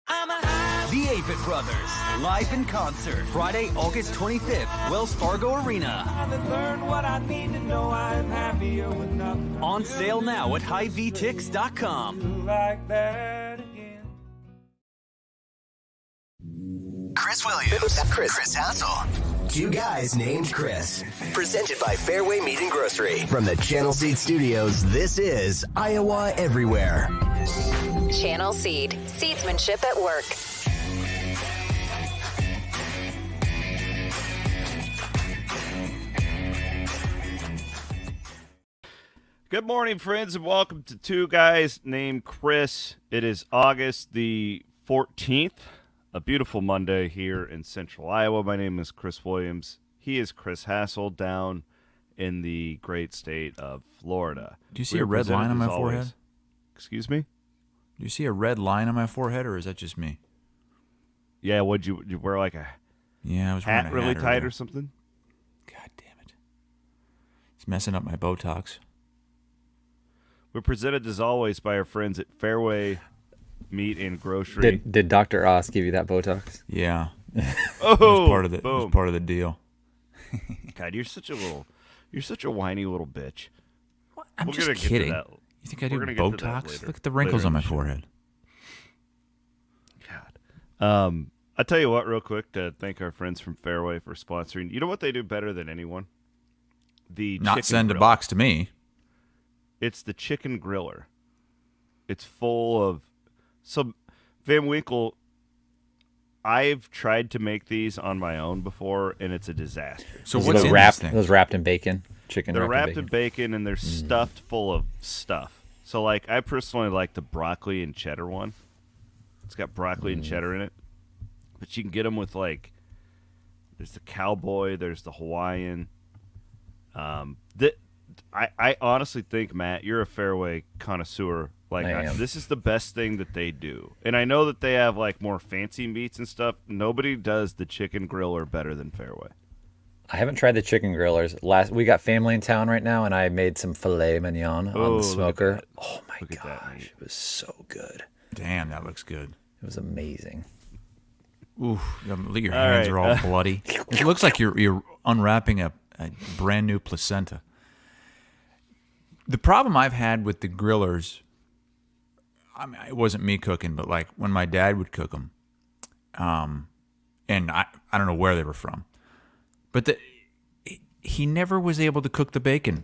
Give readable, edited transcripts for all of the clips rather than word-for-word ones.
The Avett Brothers, live in concert, Friday, August 25th, Wells Fargo Arena. On sale now at HighVTix.com. Chris Williams, Chris Hassel. Two guys named Chris. Presented by Fairway Meat and Grocery. From the Channel Seed Studios, this is Iowa Everywhere. Channel Seed. Seedsmanship at work. Good morning, friends, and welcome to Two Guys Named Chris. It is August the 14th, a beautiful Monday here in central Iowa. My name is Chris Williams. He is Chris Hassel down in the great state of Florida. Do you see a red line on my forehead? Excuse me? Do you see a red line on my forehead, or is that just me? Yeah, would you wear like a I was wearing hat a really hat tight earlier. or something? God damn it. It's messing up my Botox. We're presented, as always, by our friends at Fairway Meat and Grocery. Did Dr. Oz give you that Botox? Yeah. Oh, It was part of the, it boom. was part of the deal. God, you're such a whiny little bitch. I'm We're just gonna get to kidding. that. You think I do We're gonna get to that Botox? later. Look at the wrinkles Later on my in the show. forehead. God. I'll tell you what, real quick, to thank our friends from Fairway for sponsoring. You know what they do better than anyone? The Not chicken send a griller. box to me. It's the chicken griller. It's full of... So, Van Winkle, I've tried to make these on my own before, and it's a disaster. So Those what's in wrapped, this thing? those wrapped in bacon? Chicken They're wrapped, wrapped in in bacon, and they're stuffed full of stuff. So, like, I personally like the broccoli and cheddar one. It's got broccoli and cheddar in it. But you can get them with, like, there's the cowboy, there's the Hawaiian. I honestly think, Matt, you're a Fairway connoisseur. Like, I am. this is the best thing that they do. And I know that they have, like, more fancy meats and stuff. Nobody does the chicken griller better than Fairway. I haven't tried the chicken grillers. We got family in town right now, and I made some filet mignon Oh, on look the at smoker. that. Oh my Look at that gosh, meat. it was so good. Damn, that looks good. It was amazing. Ooh, your All hands right. are all bloody. It looks like you're unwrapping a brand new placenta. The problem I've had with the grillers, I mean, it wasn't me cooking, but like when my dad would cook them, and I don't know where they were from, but he never was able to cook the bacon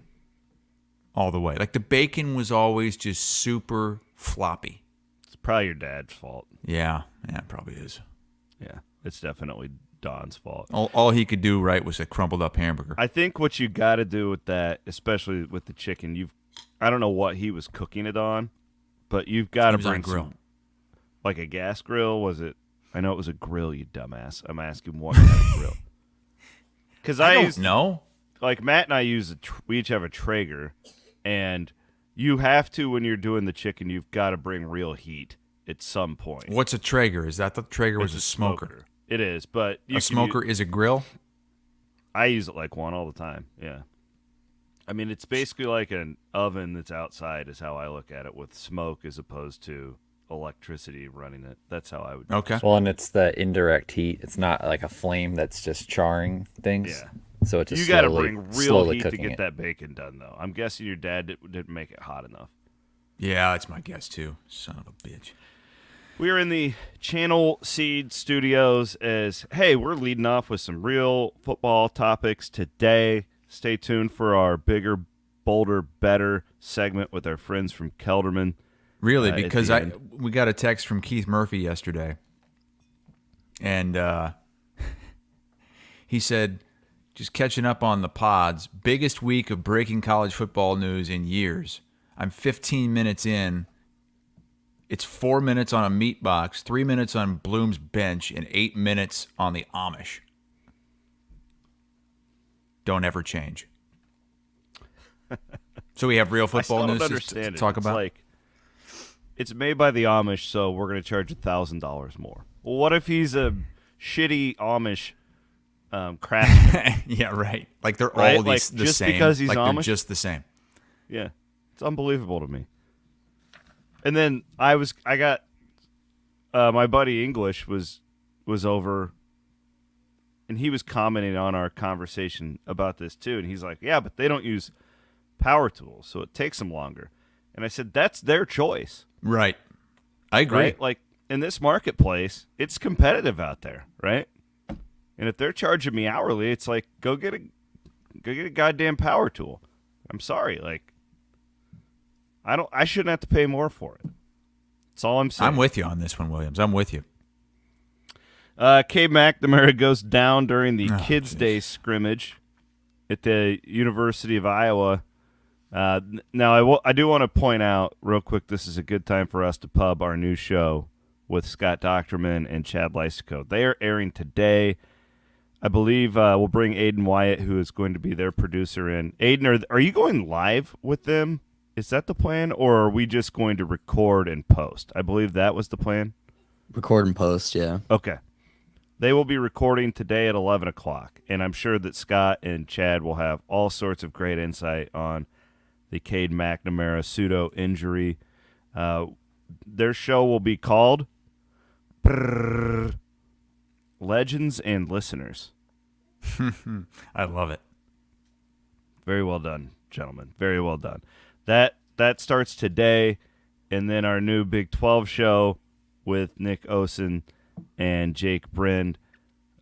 all the way. Like the bacon was always just super floppy. It's probably your dad's fault. Yeah, it probably is. Yeah, it's definitely Don's fault. All he could do right was a crumpled up hamburger. I think what you got to do with that, especially with the chicken, I don't know what he was cooking it on, but you've got to It was on bring a grill. like a gas grill. Was it? I know it was a grill, you dumbass. I'm asking what kind of grill. Because I don't know. like Matt and I we each have a Traeger, and you have to, when you're doing the chicken, you've got to bring real heat at some point. What's a Traeger? Is that the Traeger was It's a smoker? It is, but A smoker is a grill? I use it like one all the time. Yeah. I mean, it's basically like an oven that's outside is how I look at it, with smoke as opposed to electricity running it. That's how I would. Okay. Well, and it's the indirect heat. It's not like a flame that's just charring things. Yeah. So it's just You got to slowly- bring real slowly heat to cooking get it. that bacon done, though. I'm guessing your dad didn't make it hot enough. Yeah, that's my guess too. Son of a bitch. We are in the Channel Seed Studios hey, we're leading off with some real football topics today. Stay tuned for our bigger, bolder, better segment with our friends from Kelderman. Really, At because the end. we got a text from Keith Murphy yesterday, and he said, just catching up on the pods, biggest week of breaking college football news in years. I'm 15 minutes in. It's 4 minutes on a meat box, 3 minutes on Bloom's bench, and 8 minutes on the Amish. Don't ever change. So we have real I still football don't news understand to it. talk It's about? like, it's made by the Amish, so we're going to charge $1,000 more. Well, what if he's a shitty Amish craftsman? Yeah, right. Like they're Right? all Like, the just same. because he's like Amish? they're just the same. Yeah, it's unbelievable to me. And then I got my buddy English was over, and he was commenting on our conversation about this too. And he's like, "Yeah, but they don't use power tools, so it takes them longer." And I said, "That's their choice." Right. I agree. Right? Like in this marketplace, it's competitive out there, right? And if they're charging me hourly, it's like go get a goddamn power tool. I'm sorry, like I shouldn't have to pay more for it. That's all I'm saying. I'm with you on this one, Williams. I'm with you. Cade McNamara goes down during the Kids Day scrimmage at the University of Iowa. Now, I do want to point out real quick, this is a good time for us to pub our new show with Scott Docterman and Chad Lysico. They are airing today. I believe we'll bring Aiden Wyatt, who is going to be their producer, in. Aiden, are you going live with them? Is that the plan, or are we just going to record and post? I believe that was the plan. Record and post, yeah. Okay. They will be recording today at 11 o'clock, and I'm sure that Scott and Chad will have all sorts of great insight on the Cade McNamara pseudo-injury. Their show will be called Legends and Listeners. I love it. Very well done, gentlemen. Very well done. That starts today, and then our new Big 12 show with Nick Osen and Jake Brind.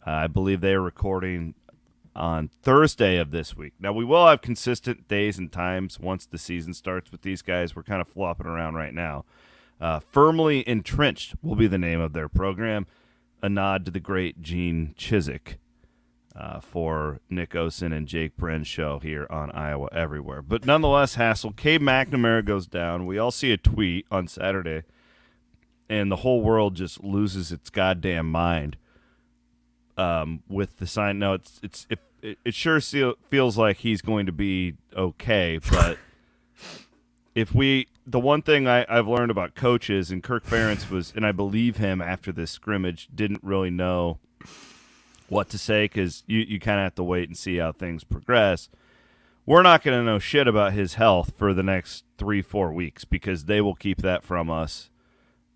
I believe they are recording on Thursday of this week. Now, we will have consistent days and times once the season starts with these guys. We're kind of flopping around right now. Firmly Entrenched will be the name of their program, a nod to the great Gene Chizik for Nick Osen and Jake Brenn's show here on Iowa Everywhere. But nonetheless, Hassel, Cade McNamara goes down. We all see a tweet on Saturday, and the whole world just loses its goddamn mind with the sign. No, it sure feels like he's going to be okay, but the one thing I've learned about coaches, and Kirk Ferentz was, and I believe him after this scrimmage, didn't really know what to say because you kind of have to wait and see how things progress. We're not going to know shit about his health for the next 3-4 weeks because they will keep that from us,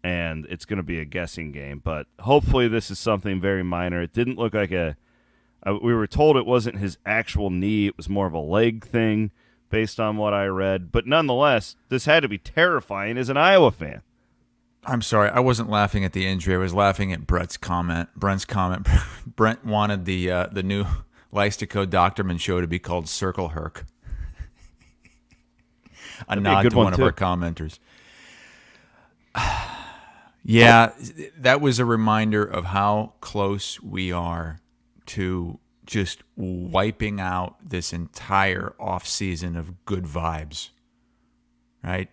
and it's going to be a guessing game. But hopefully this is something very minor. It didn't look like we were told it wasn't his actual knee. It was more of a leg thing based on what I read. But nonetheless, this had to be terrifying as an Iowa fan. I'm sorry, I wasn't laughing at the injury. I was laughing at Brent's comment. Brent wanted the new Lystico Docterman show to be called Circle Herc. A nod to one of our commenters. Yeah, that was a reminder of how close we are to just wiping out this entire offseason of good vibes, right?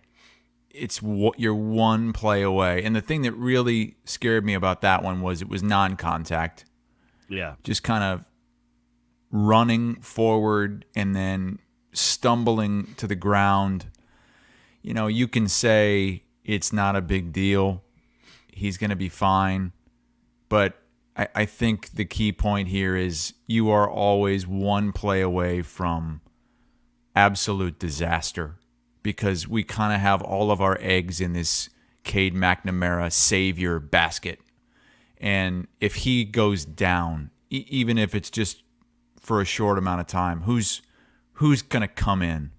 You're one play away. And the thing that really scared me about that one was it was non-contact. Yeah. Just kind of running forward and then stumbling to the ground. You know, you can say it's not a big deal. He's going to be fine. But I think the key point here is you are always one play away from absolute disaster, because we kind of have all of our eggs in this Cade McNamara savior basket. And if he goes down, even if it's just for a short amount of time, who's going to come in?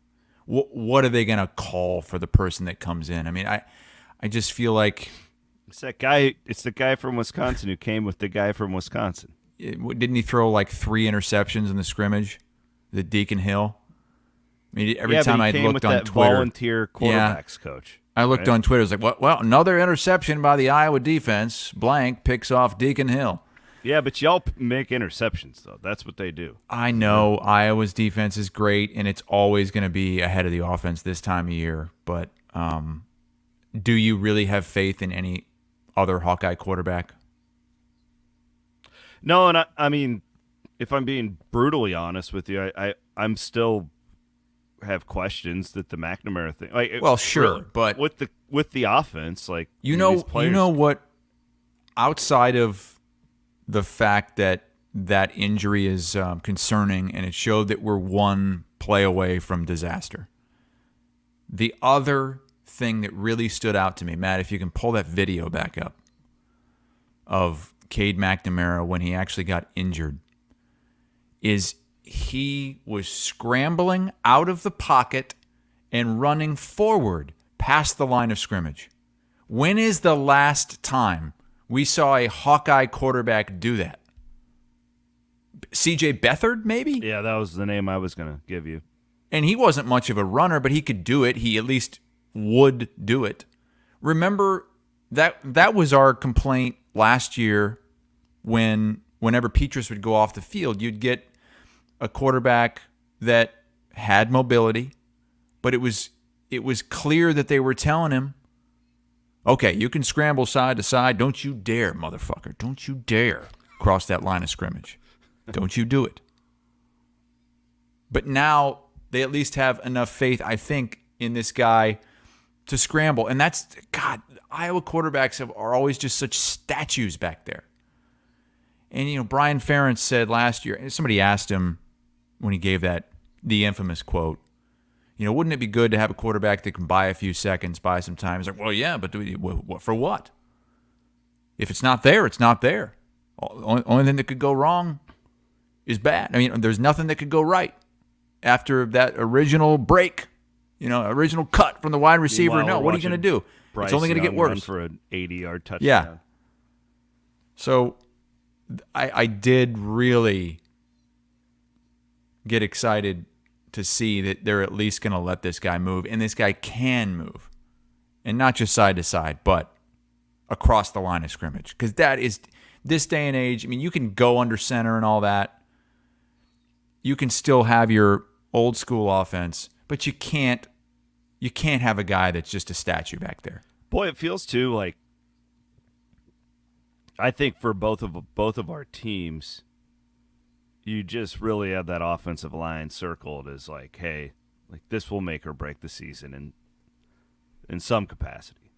What are they going to call for the person that comes in? I mean, I just feel like it's that guy. It's the guy from Wisconsin who came with the guy from Wisconsin. Didn't he throw like 3 interceptions in the scrimmage? The Deacon Hill. I mean, every time I looked on Twitter, volunteer quarterbacks coach. I looked on Twitter. It was like, well, another interception by the Iowa defense. Blank picks off Deacon Hill. Yeah, but y'all make interceptions, though. That's what they do. I know Iowa's defense is great, and it's always going to be ahead of the offense this time of year. But do you really have faith in any other Hawkeye quarterback? No, and I mean, if I'm being brutally honest with you, I'm still have questions that the McNamara thing. Like, well, sure, really, but with the offense, like you know what? Outside of the fact that injury is concerning, and it showed that we're one play away from disaster. The other thing that really stood out to me, Matt, if you can pull that video back up, of Cade McNamara when he actually got injured is he was scrambling out of the pocket and running forward past the line of scrimmage. When is the last time we saw a Hawkeye quarterback do that? C.J. Beathard, maybe? Yeah, that was the name I was going to give you. And he wasn't much of a runner, but he could do it. He at least would do it. Remember, that was our complaint last year whenever Petrus would go off the field. You'd get a quarterback that had mobility, but it was clear that they were telling him, okay, you can scramble side to side. Don't you dare, motherfucker. Don't you dare cross that line of scrimmage. Don't you do it. But now they at least have enough faith, I think, in this guy to scramble. And that's, God, Iowa quarterbacks are always just such statues back there. And, Brian Ferentz said last year, somebody asked him when he gave the infamous quote, wouldn't it be good to have a quarterback that can buy a few seconds, buy some time? He's like, well, yeah, but for what? If it's not there, it's not there. Only thing that could go wrong is bad. I mean, there's nothing that could go right after that original break, original cut from the wide receiver. Meanwhile, What are you going to do? Bryce It's only going to get Young run worse. for an 80-yard touchdown. Yeah. So I did really get excited to see that they're at least going to let this guy move, and this guy can move, and not just side to side, but across the line of scrimmage. Because that is, this day and age, I mean, you can go under center and all that. You can still have your old school offense, but you can't have a guy that's just a statue back there. Boy, it feels too like, I think for both of our teams, you just really have that offensive line circled as like, hey, like this will make or break the season in some capacity.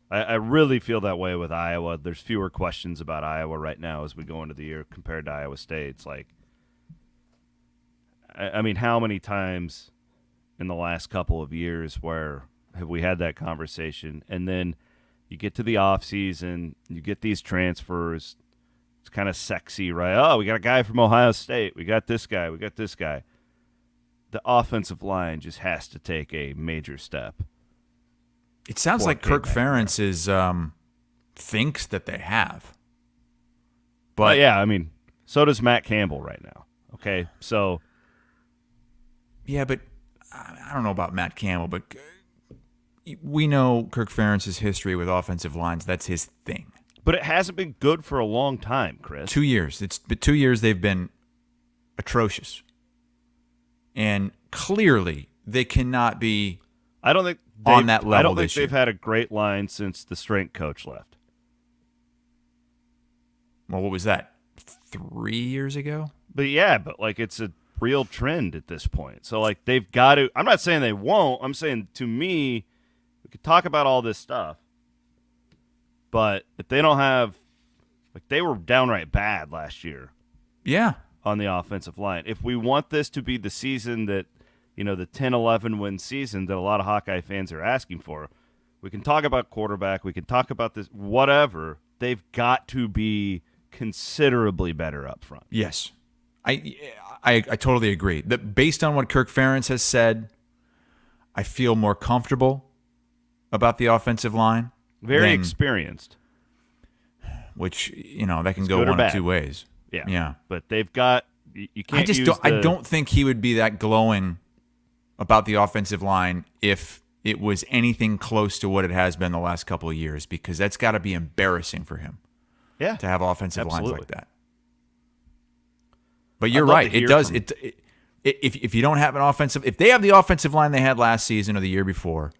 I really feel that way with Iowa. There's fewer questions about Iowa right now as we go into the year compared to Iowa State. It's like, I mean, how many times in the last couple of years where have we had that conversation? And then you get to the offseason, you get these transfers. It's kind of sexy, right? Oh, we got a guy from Ohio State. We got this guy. We got this guy. The offensive line just has to take a major step. It sounds like Kirk Ferentz is thinks that they have. But yeah, I mean, so does Matt Campbell right now. Okay, so yeah, but I don't know about Matt Campbell, but we know Kirk Ferentz's history with offensive lines. That's his thing. But it hasn't been good for a long time, Chris. 2 years. It's been 2 years they've been atrocious. And clearly they cannot be I don't think on that level. I don't think this they've year. had a great line since the strength coach left. Well, what was that? 3 years ago? But yeah, but like it's a real trend at this point. So like they've got to. I'm not saying they won't. I'm saying to me, we could talk about all this stuff, but if they don't have, like they were downright bad last year. Yeah. On the offensive line. If we want this to be the season that, the 10-11 win season that a lot of Hawkeye fans are asking for, we can talk about quarterback, we can talk about this, whatever. They've got to be considerably better up front. Yes. I totally agree. That based on what Kirk Ferentz has said, I feel more comfortable about the offensive line. Very experienced. Which, that can It's go good or one of bad. two ways. Yeah. But they've got you can't I don't think he would be that glowing about the offensive line if it was anything close to what it has been the last couple of years, because that's got to be embarrassing for him. Yeah. To have offensive Absolutely. lines like that. But you're I'd love right. to It hear does. from- If you don't have an offensive, if they have the offensive line they had last season or the year before,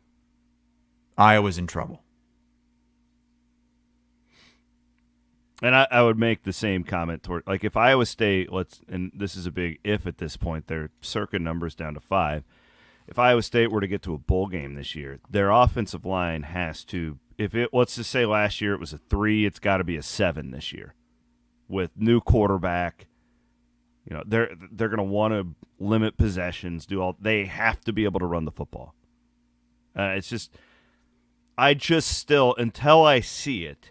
Iowa's in trouble. And I would make the same comment toward, like, if Iowa State, and this is a big if at this point, their circa numbers down to 5. If Iowa State were to get to a bowl game this year, their offensive line has to, let's just say last year it was a 3, it's got to be a 7 this year. With new quarterback, they're going to want to limit possessions, they have to be able to run the football. It's just, I just still, until I see it,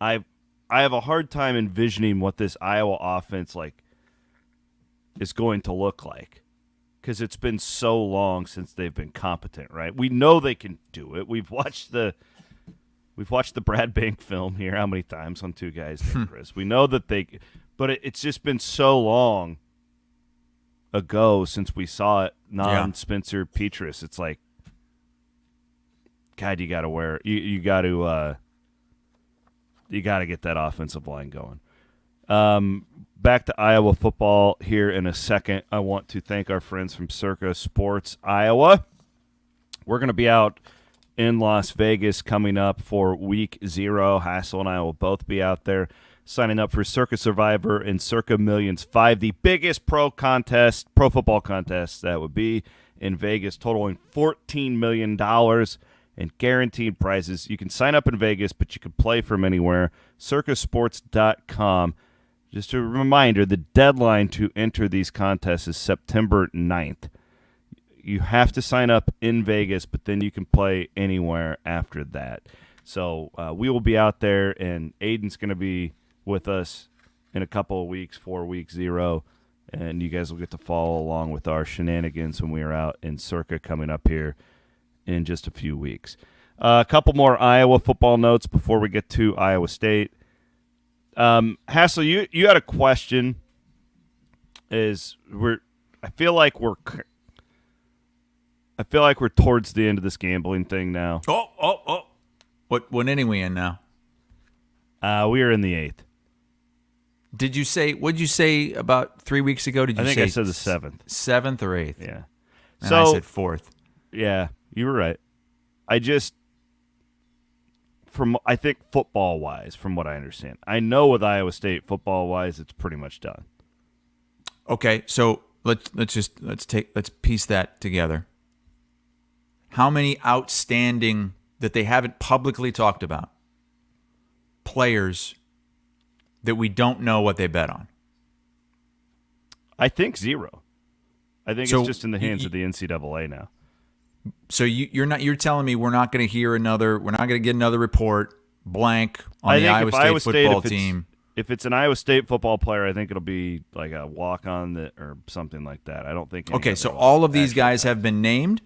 I have a hard time envisioning what this Iowa offense is going to look like, because it's been so long since they've been competent, right? We know they can do it. We've watched the Brad Bank film here how many times on Two Guys Named Chris. We know that but it's just been so long ago since we saw it. Spencer Petras. It's like, God, you got to you got to get that offensive line going. Back to Iowa football here in a second. I want to thank our friends from Circa Sports Iowa. We're going to be out in Las Vegas coming up for Week 0. Hassel and I will both be out there signing up for Circa Survivor and Circa Millions 5, the biggest pro football contest that would be in Vegas, totaling $14 million and guaranteed prizes. You can sign up in Vegas, but you can play from anywhere. Circasports.com. Just a reminder, the deadline to enter these contests is September 9th. You have to sign up in Vegas, but then you can play anywhere after that. So we will be out there, and Aiden's going to be with us in a couple of weeks for Week 0, and you guys will get to follow along with our shenanigans when we are out in Circa coming up here in just a few weeks. A couple more Iowa football notes before we get to Iowa State. Hassel, you had a question. I feel like we're towards the end of this gambling thing now. Oh. What inning we in now? We are in the 8th. What'd you say about 3 weeks ago? I think I said the 7th. 7th or 8th? Yeah. And I said 4th. Yeah, you were right. I think football-wise, from what I understand, I know with Iowa State football-wise, it's pretty much done. Okay, so let's piece that together. How many outstanding, that they haven't publicly talked about, players that we don't know what they bet on? I think 0. I think it's just in the hands of the NCAA now. So you're telling me we're not going to get another report blank on the Iowa State football team? If it's an Iowa State football player, I think it'll be like a walk-on or something like that. I don't think. Okay, so all of these guys have been named?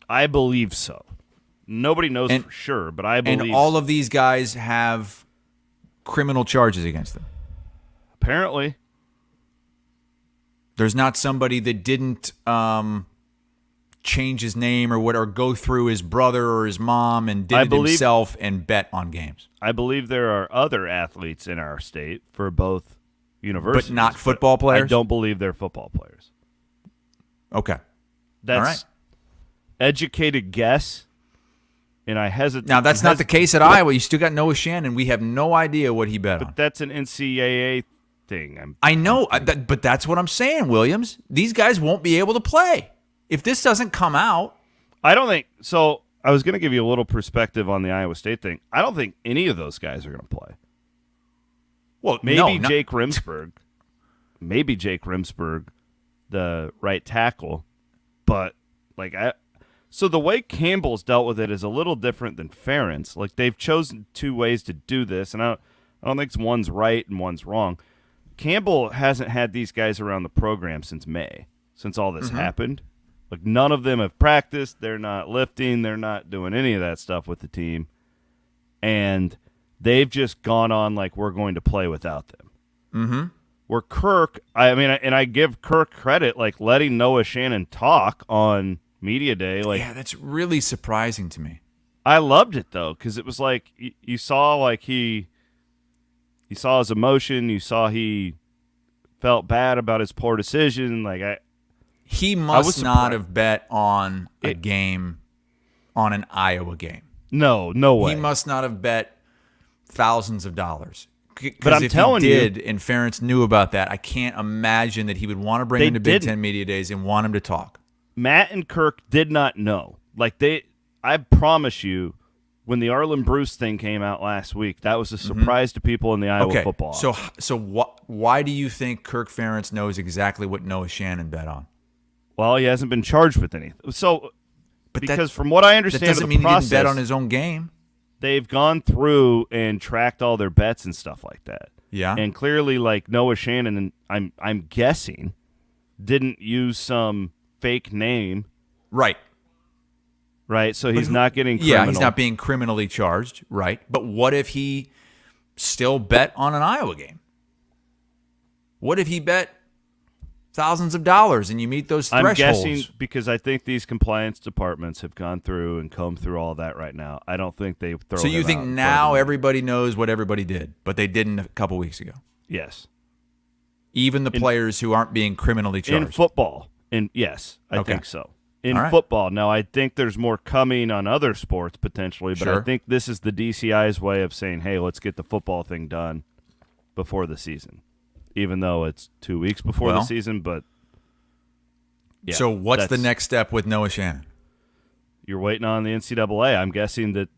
I believe so. Nobody knows for sure, but I believe. And all of these guys have criminal charges against them? Apparently. There's not somebody that didn't change his name or go through his brother or his mom and did it himself and bet on games. I believe there are other athletes in our state for both universities. But not football players? I don't believe they're football players. Okay. That's all right. Educated guess, and I hesitate. Now, that's not the case at Iowa. You still got Noah Shannon. We have no idea what he bet on. But that's an NCAA thing. I know, but that's what I'm saying, Williams. These guys won't be able to play. If this doesn't come out. I don't think so. I was going to give you a little perspective on the Iowa State thing. I don't think any of those guys are going to play. Well, maybe Jake Rimsberg. Maybe Jake Rimsberg, the right tackle. But, so the way Campbell's dealt with it is a little different than Ferentz. They've chosen two ways to do this, and I don't think one's right and one's wrong. Campbell hasn't had these guys around the program since May, since all this happened. None of them have practiced. They're not lifting. They're not doing any of that stuff with the team. And they've just gone on we're going to play without them. Mm-hmm. Where Kirk, I give Kirk credit, letting Noah Shannon talk on Media Day. Yeah, that's really surprising to me. I loved it, though, because it was you saw, you saw his emotion. You saw he felt bad about his poor decision. He must not have bet on a game, on an Iowa game. No way. He must not have bet thousands of dollars. But I'm telling you, and Ferentz knew about that, I can't imagine that he would want to bring him to Big Ten Media Days and want him to talk. Matt and Kirk did not know. I promise you, when the Arlen Bruce thing came out last week, that was a surprise to people in the Iowa football. So why do you think Kirk Ferentz knows exactly what Noah Shannon bet on? Well, he hasn't been charged with anything. So, because from what I understand, that doesn't mean he didn't bet on his own game. they've gone through and tracked all their bets and stuff like that. Yeah. And clearly, like, Noah Shannon, I'm guessing, didn't use some fake name. Right. Right? So he's not getting criminal. Yeah, he's not being criminally charged. Right. But what if he still bet on an Iowa game? What if he bet thousands of dollars and you meet those thresholds? I'm guessing because I think these compliance departments have gone through and combed through all that right now. I don't think they throw So you him think out in now front of him. everybody knows what everybody did, but they didn't a couple weeks ago? Yes. Even the players who aren't being criminally charged? In football. Yes, I Okay. think so. In All right. football. Now, I think there's more coming on other sports potentially, but I Sure. think this is the DCI's way of saying, hey, let's get the football thing done before the season, even though it's 2 weeks before the Well, season. But yeah, so what's the that's- next step with Noah Shannon? You're waiting on the NCAA. I'm guessing that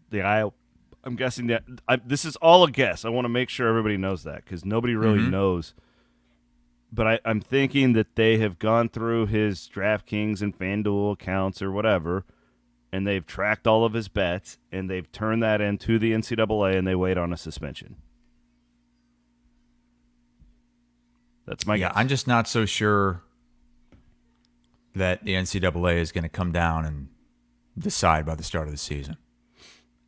this is all a guess. I want to make sure everybody knows that because nobody really knows. But I'm thinking that they have gone through his DraftKings and FanDuel accounts or whatever, and they've tracked all of his bets, and they've turned that into the NCAA, and they wait on a suspension. That's my guess. I'm just not so sure that the NCAA is going to come down and decide by the start of the season.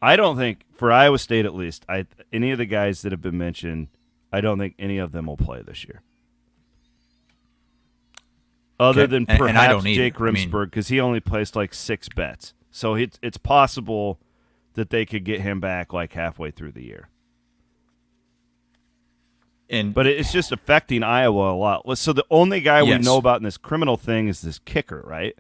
I don't think, for Iowa State at least, any of the guys that have been mentioned, I don't think any of them will play this year. Other Okay. than And perhaps I don't either. Jake I mean- Rimsberg, because he only placed like 6 bets. So it's possible that they could get him back like halfway through the year. But it's just affecting Iowa a lot. So the only guy we Yes. know about in this criminal thing is this kicker, right?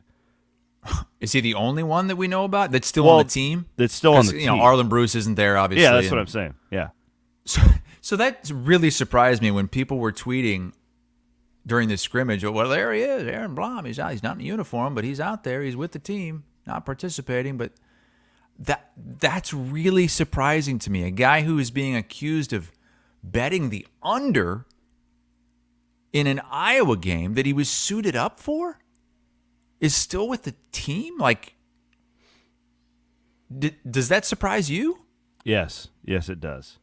Is he the only one that we know about that's still on the team? That's still on 'Cause, the you know, team. Arlen Bruce isn't there, obviously. Yeah, that's and- what I'm saying. Yeah. So that really surprised me when people were tweeting during this scrimmage. Well, there he is, Aaron Blom. He's out. He's not in uniform, but he's out there. He's with the team, not participating. But that's really surprising to me. A guy who is being accused of betting the under in an Iowa game that he was suited up for is still with the team. Like, does that surprise you? Yes, it does.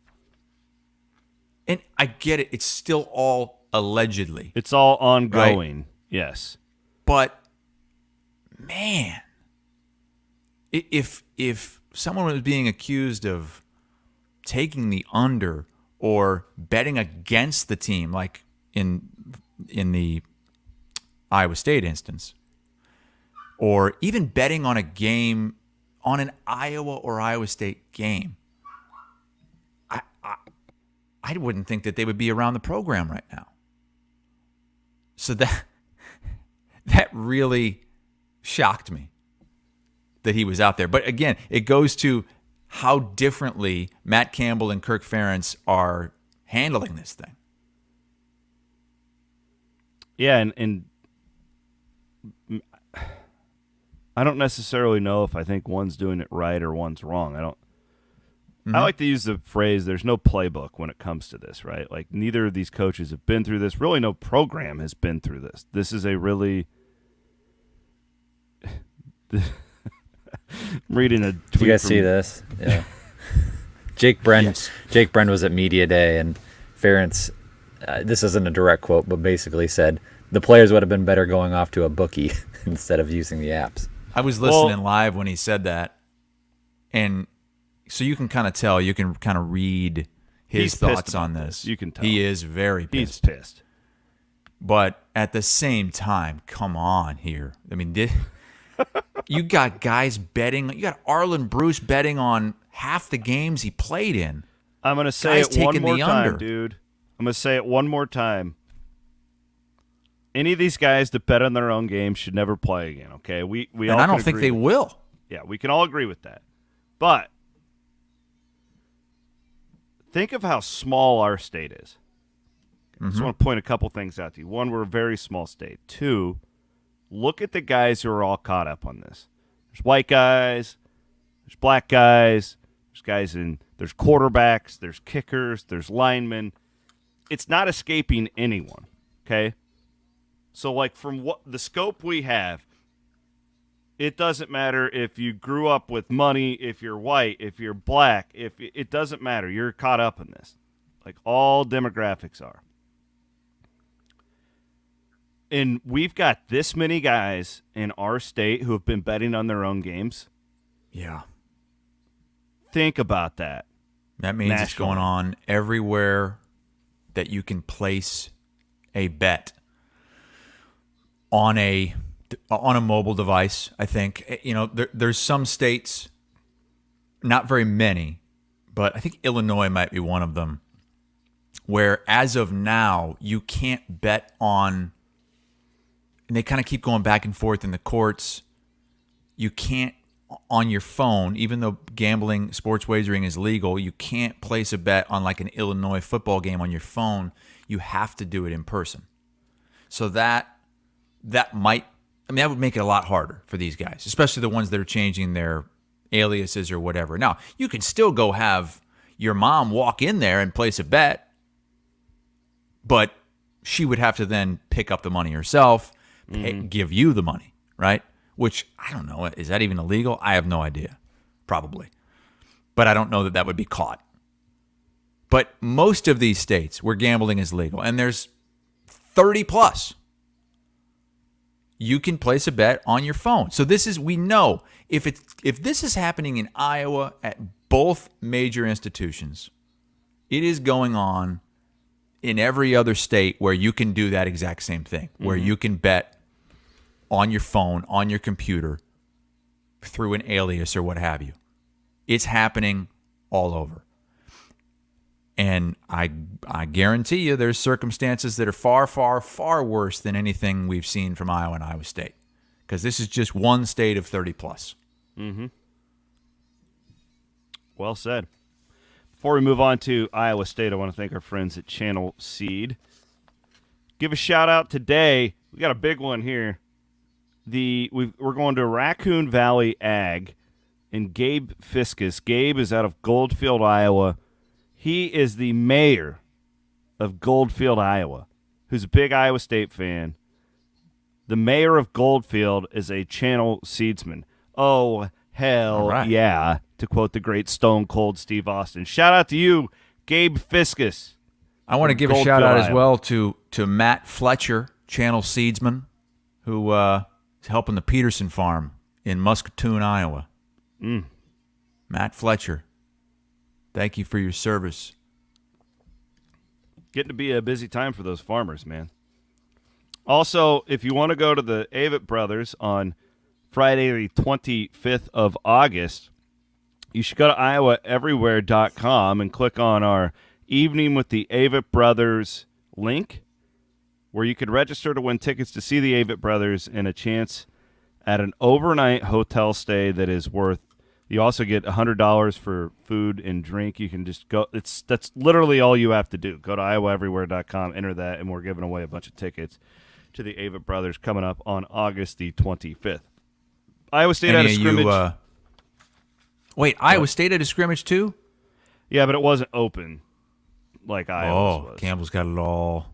And I get it. It's still all allegedly. It's all ongoing. Yes. But man, if someone was being accused of taking the under or betting against the team, like in the Iowa State instance, or even betting on a game, on an Iowa or Iowa State game, I wouldn't think that they would be around the program right now. So that really shocked me that he was out there. But again, it goes to how differently Matt Campbell and Kirk Ferentz are handling this thing. Yeah, and I don't necessarily know if I think one's doing it right or one's wrong. I like to use the phrase, there's no playbook when it comes to this, right? Like, neither of these coaches have been through this. Really, no program has been through this. This is a really... I'm reading a tweet. Do you guys see this? Yeah. Jake Bren was at Media Day, and Ferentz, this isn't a direct quote, but basically said, the players would have been better going off to a bookie instead of using the apps. I was listening live when he said that, and so you can kind of tell, you can kind of read his He's thoughts pissed on about this. You can tell. He is very pissed. He's pissed. But at the same time, come on here. I mean, you got guys betting. You got Arlen Bruce betting on half the games he played in. I'm going to say Guys it one taking more the time, under. dude. I'm going to say it one more time. Any of these guys that bet on their own game should never play again, okay? We And all I don't can think agree they with- will. Yeah, we can all agree with that. But think of how small our state is. I just want to point a couple things out to you. One, we're a very small state. Two, look at the guys who are all caught up on this. There's white guys, there's black guys, there's quarterbacks, there's kickers, there's linemen. It's not escaping anyone, okay? So, like, from what the scope we have, It doesn't matter if you grew up with money, if you're white, if you're black, it doesn't matter. You're caught up in this. Like all demographics are. And we've got this many guys in our state who have been betting on their own games. Yeah. Think about that. That means it's Nationally. going on everywhere that you can place a bet on a mobile device. I think there's some states, not very many, but I think Illinois might be one of them, where as of now you can't bet on. And they kind of keep going back and forth in the courts. You can't on your phone, even though gambling, sports wagering is legal, you can't place a bet on like an Illinois football game on your phone. You have to do it in person. So that might, that would make it a lot harder for these guys, especially the ones that are changing their aliases or whatever. Now, you can still go have your mom walk in there and place a bet, but she would have to then pick up the money herself, give you the money, right? Which, I don't know, is that even illegal? I have no idea. Probably. But I don't know that would be caught. But most of these states where gambling is legal, and there's 30 plus, you can place a bet on your phone. So we know if this is happening in Iowa at both major institutions, it is going on in every other state where you can do that exact same thing, where you can bet on your phone, on your computer, through an alias or what have you. It's happening all over. And I guarantee you there's circumstances that are far, far, far worse than anything we've seen from Iowa and Iowa State. Because this is just one state of 30 plus. Mm-hmm. Well said. Before we move on to Iowa State, I want to thank our friends at Channel Seed. Give a shout out today. We got a big one here. We're going to Raccoon Valley Ag and Gabe Fiskus. Gabe is out of Goldfield, Iowa. He is the mayor of Goldfield, Iowa, who's a big Iowa State fan. The mayor of Goldfield is a Channel Seedsman. Oh, hell yeah, to quote the great Stone Cold Steve Austin. Shout out to you, Gabe Fiskus. I want to give a shout out as well to Matt Fletcher, Channel Seedsman, who is helping the Peterson farm in Muscatoon, Iowa. Matt Fletcher, thank you for your service. Getting to be a busy time for those farmers, man. Also, if you want to go to the Avett Brothers on Friday the 25th of August, you should go to iowaeverywhere.com and click on our Evening with the Avett Brothers link, where you could register to win tickets to see the Avett Brothers and a chance at an overnight hotel stay that is worth. You also get $100 for food and drink. You can just go. That's literally all you have to do. Go to iowaeverywhere.com, enter that, and we're giving away a bunch of tickets to the Avett Brothers coming up on August the 25th. Iowa State had a scrimmage. Iowa State had a scrimmage too? Yeah, but it wasn't open like Iowa's was. Campbell's got it all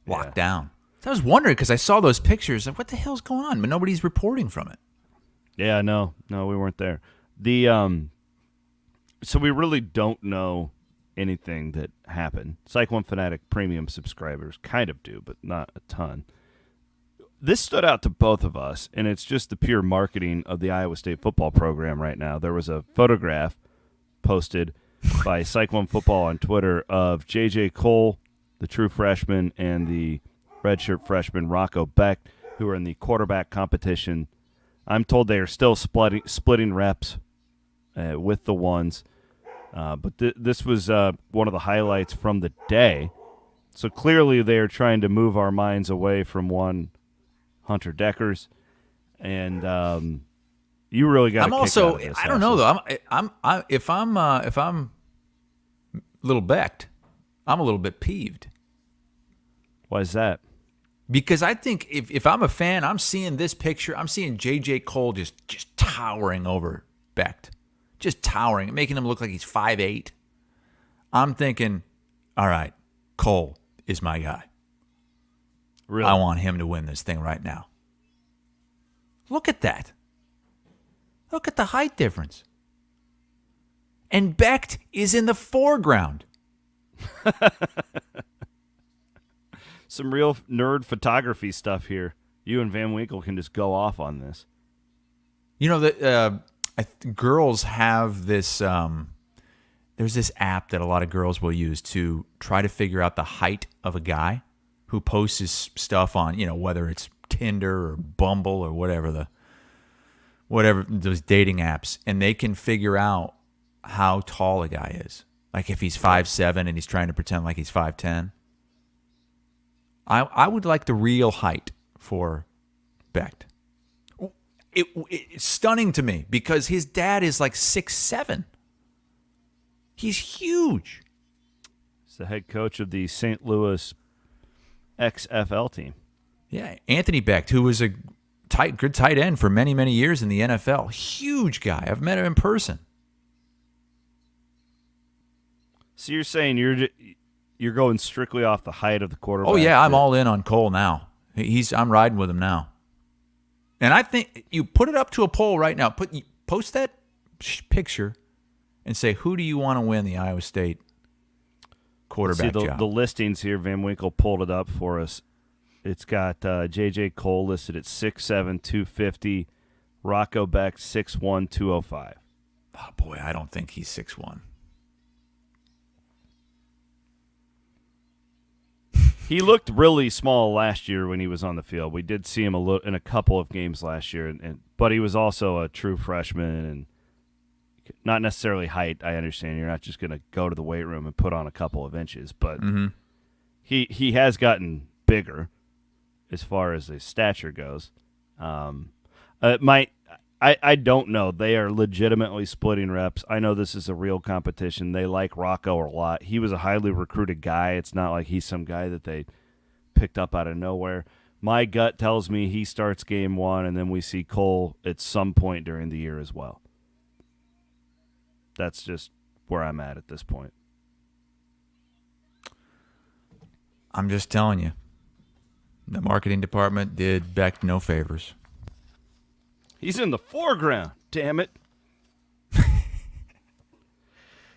locked down. I was wondering because I saw those pictures. Like, what the hell's going on? But nobody's reporting from it. Yeah, no, we weren't there. So we really don't know anything that happened. Cyclone Fanatic Premium subscribers kind of do, but not a ton. This stood out to both of us, and it's just the pure marketing of the Iowa State football program right now. There was a photograph posted by Cyclone Football on Twitter of J.J. Cole, the true freshman, and the redshirt freshman Rocco Becht, who are in the quarterback competition. I'm told they are still splitting reps with the ones. But this was one of the highlights from the day. So clearly they are trying to move our minds away from one Hunter Deckers. And you really got to kick out of this. I don't know, though. If I'm little Becht, I'm a little bit peeved. Why is that? Because I think if I'm a fan, I'm seeing this picture. I'm seeing J.J. Cole just towering over Becht. Just towering, making him look like he's 5'8". I'm thinking, all right, Cole is my guy. Really? I want him to win this thing right now. Look at that. Look at the height difference. And Becht is in the foreground. Some real nerd photography stuff here. You and Van Winkle can just go off on this. You know that girls have this. There's this app that a lot of girls will use to try to figure out the height of a guy who posts his stuff on, whether it's Tinder or Bumble or whatever those dating apps, and they can figure out how tall a guy is. Like if he's 5'7" and he's trying to pretend like he's 5'10". I would like the real height for Becht. It's stunning to me because his dad is like 6'7". He's huge. He's the head coach of the St. Louis XFL team. Yeah, Anthony Becht, who was a good tight end for many, many years in the NFL. Huge guy. I've met him in person. So you're saying you're going strictly off the height of the quarterback? Oh yeah, I'm all in on Cole now. I'm riding with him now. And I think you put it up to a poll right now. Post that picture and say, who do you want to win the Iowa State quarterback job? The listings here, Van Winkle pulled it up for us. It's got J.J. Cole listed at 6'7", 250, Rocco Becht 6'1", 205. Oh, boy, I don't think he's 6'1". He looked really small last year when he was on the field. We did see him in a couple of games last year, but he was also a true freshman and not necessarily height. I understand you're not just going to go to the weight room and put on a couple of inches, but he has gotten bigger as far as his stature goes. I don't know. They are legitimately splitting reps. I know this is a real competition. They like Rocco a lot. He was a highly recruited guy. It's not like he's some guy that they picked up out of nowhere. My gut tells me he starts game one, and then we see Cole at some point during the year as well. That's just where I'm at this point. I'm just telling you. The marketing department did Becht no favors. He's in the foreground, damn it.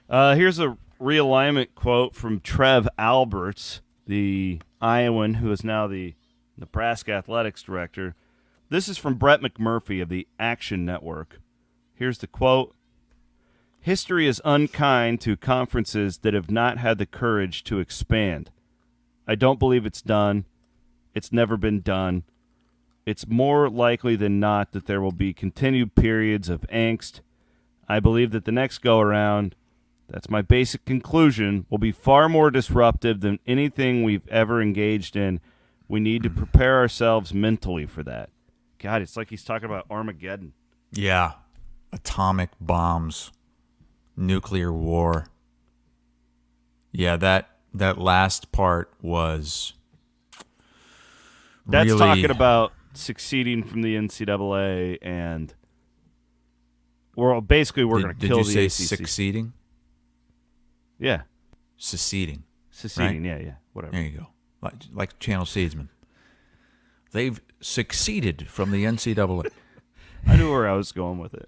Here's a realignment quote from Trev Alberts, the Iowan who is now the Nebraska athletics director. This is from Brett McMurphy of the Action Network. Here's the quote. History is unkind to conferences that have not had the courage to expand. I don't believe it's done. It's never been done. It's more likely than not that there will be continued periods of angst. I believe that the next go-around, that's my basic conclusion, will be far more disruptive than anything we've ever engaged in. We need to prepare ourselves mentally for that. God, it's like he's talking about Armageddon. Yeah. Atomic bombs. Nuclear war. Yeah, that last part was That's really talking about succeeding from the NCAA and we're going to kill the ACC. Did you say succeeding? Yeah. Seceding. Seceding, right? yeah, whatever. There you go. Like Channel Seedsman. They've succeeded from the NCAA. I knew where I was going with it.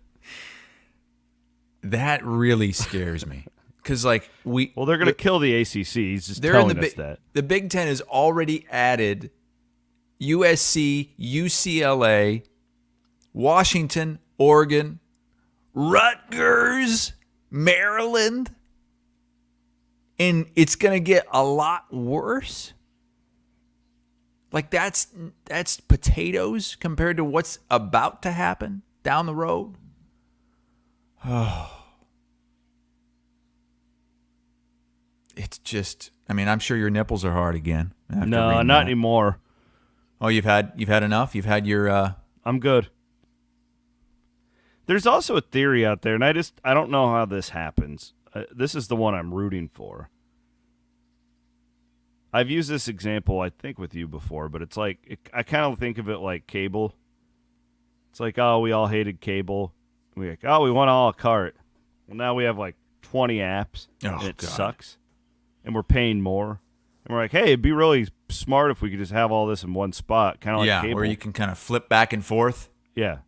That really scares me. Because they're going to kill the ACC. He's just telling us that. The Big Ten has already added USC, UCLA, Washington, Oregon, Rutgers, Maryland, and it's going to get a lot worse. Like that's potatoes compared to what's about to happen down the road. Oh. It's just, I'm sure your nipples are hard again. No, not anymore. Oh, you've had enough? You've had your I'm good. There's also a theory out there, and I don't know how this happens. This is the one I'm rooting for. I've used this example, I think, with you before, but it's like I kind of think of it like cable. It's like, oh, we all hated cable. We're like, oh, we want a la carte. Well, now we have like 20 apps, and it sucks, and we're paying more. And we're like, hey, it'd be really smart if we could just have all this in one spot, kind of like cable. Where you can kind of flip back and forth. Yeah.